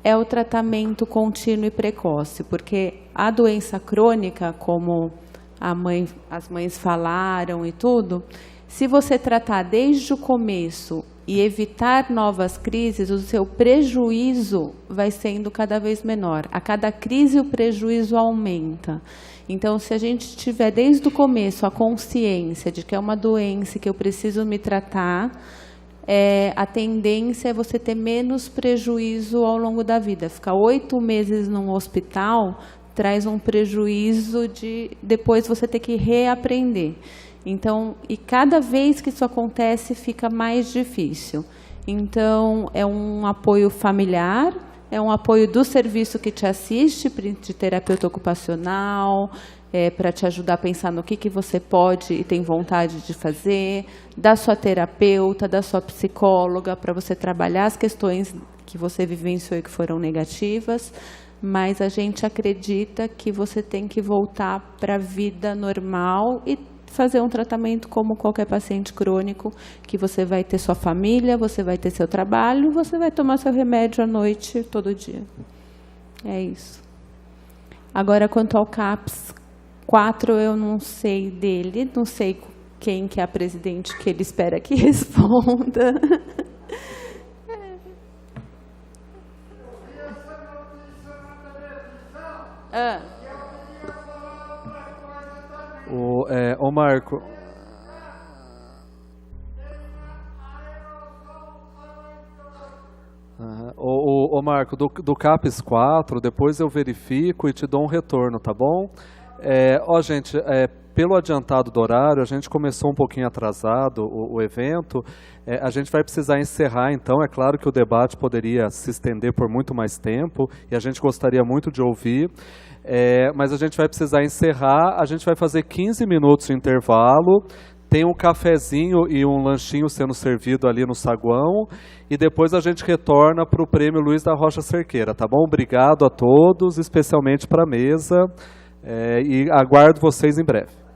é o tratamento contínuo e precoce, porque a doença crônica, como as mães falaram e tudo, se você tratar desde o começo e evitar novas crises, o seu prejuízo vai sendo cada vez menor. A cada crise o prejuízo aumenta. Então, se a gente tiver desde o começo a consciência de que é uma doença que eu preciso me tratar, a tendência é você ter menos prejuízo ao longo da vida. Ficar 8 meses num hospital traz um prejuízo de depois você ter que reaprender. Então, e cada vez que isso acontece, fica mais difícil. Então, é um apoio familiar, é um apoio do serviço que te assiste, de terapeuta ocupacional, para te ajudar a pensar no que você pode e tem vontade de fazer, da sua terapeuta, da sua psicóloga, para você trabalhar as questões que você vivenciou e que foram negativas, mas a gente acredita que você tem que voltar para a vida normal e fazer um tratamento como qualquer paciente crônico, que você vai ter sua família, você vai ter seu trabalho, você vai tomar seu remédio à noite, todo dia. É isso. Agora, quanto ao CAPS 4, eu não sei dele, não sei quem que é a presidente que ele espera que responda. Ô Marco. Ô Marco, do CAPS 4, depois eu verifico e te dou um retorno, tá bom? Gente, pelo adiantado do horário, a gente começou um pouquinho atrasado o evento, a gente vai precisar encerrar, então, é claro que o debate poderia se estender por muito mais tempo, e a gente gostaria muito de ouvir, mas a gente vai precisar encerrar, a gente vai fazer 15 minutos de intervalo, tem um cafezinho e um lanchinho sendo servido ali no saguão, e depois a gente retorna para o Prêmio Luiz da Rocha Cerqueira, tá bom? Obrigado a todos, especialmente para a mesa, e aguardo vocês em breve.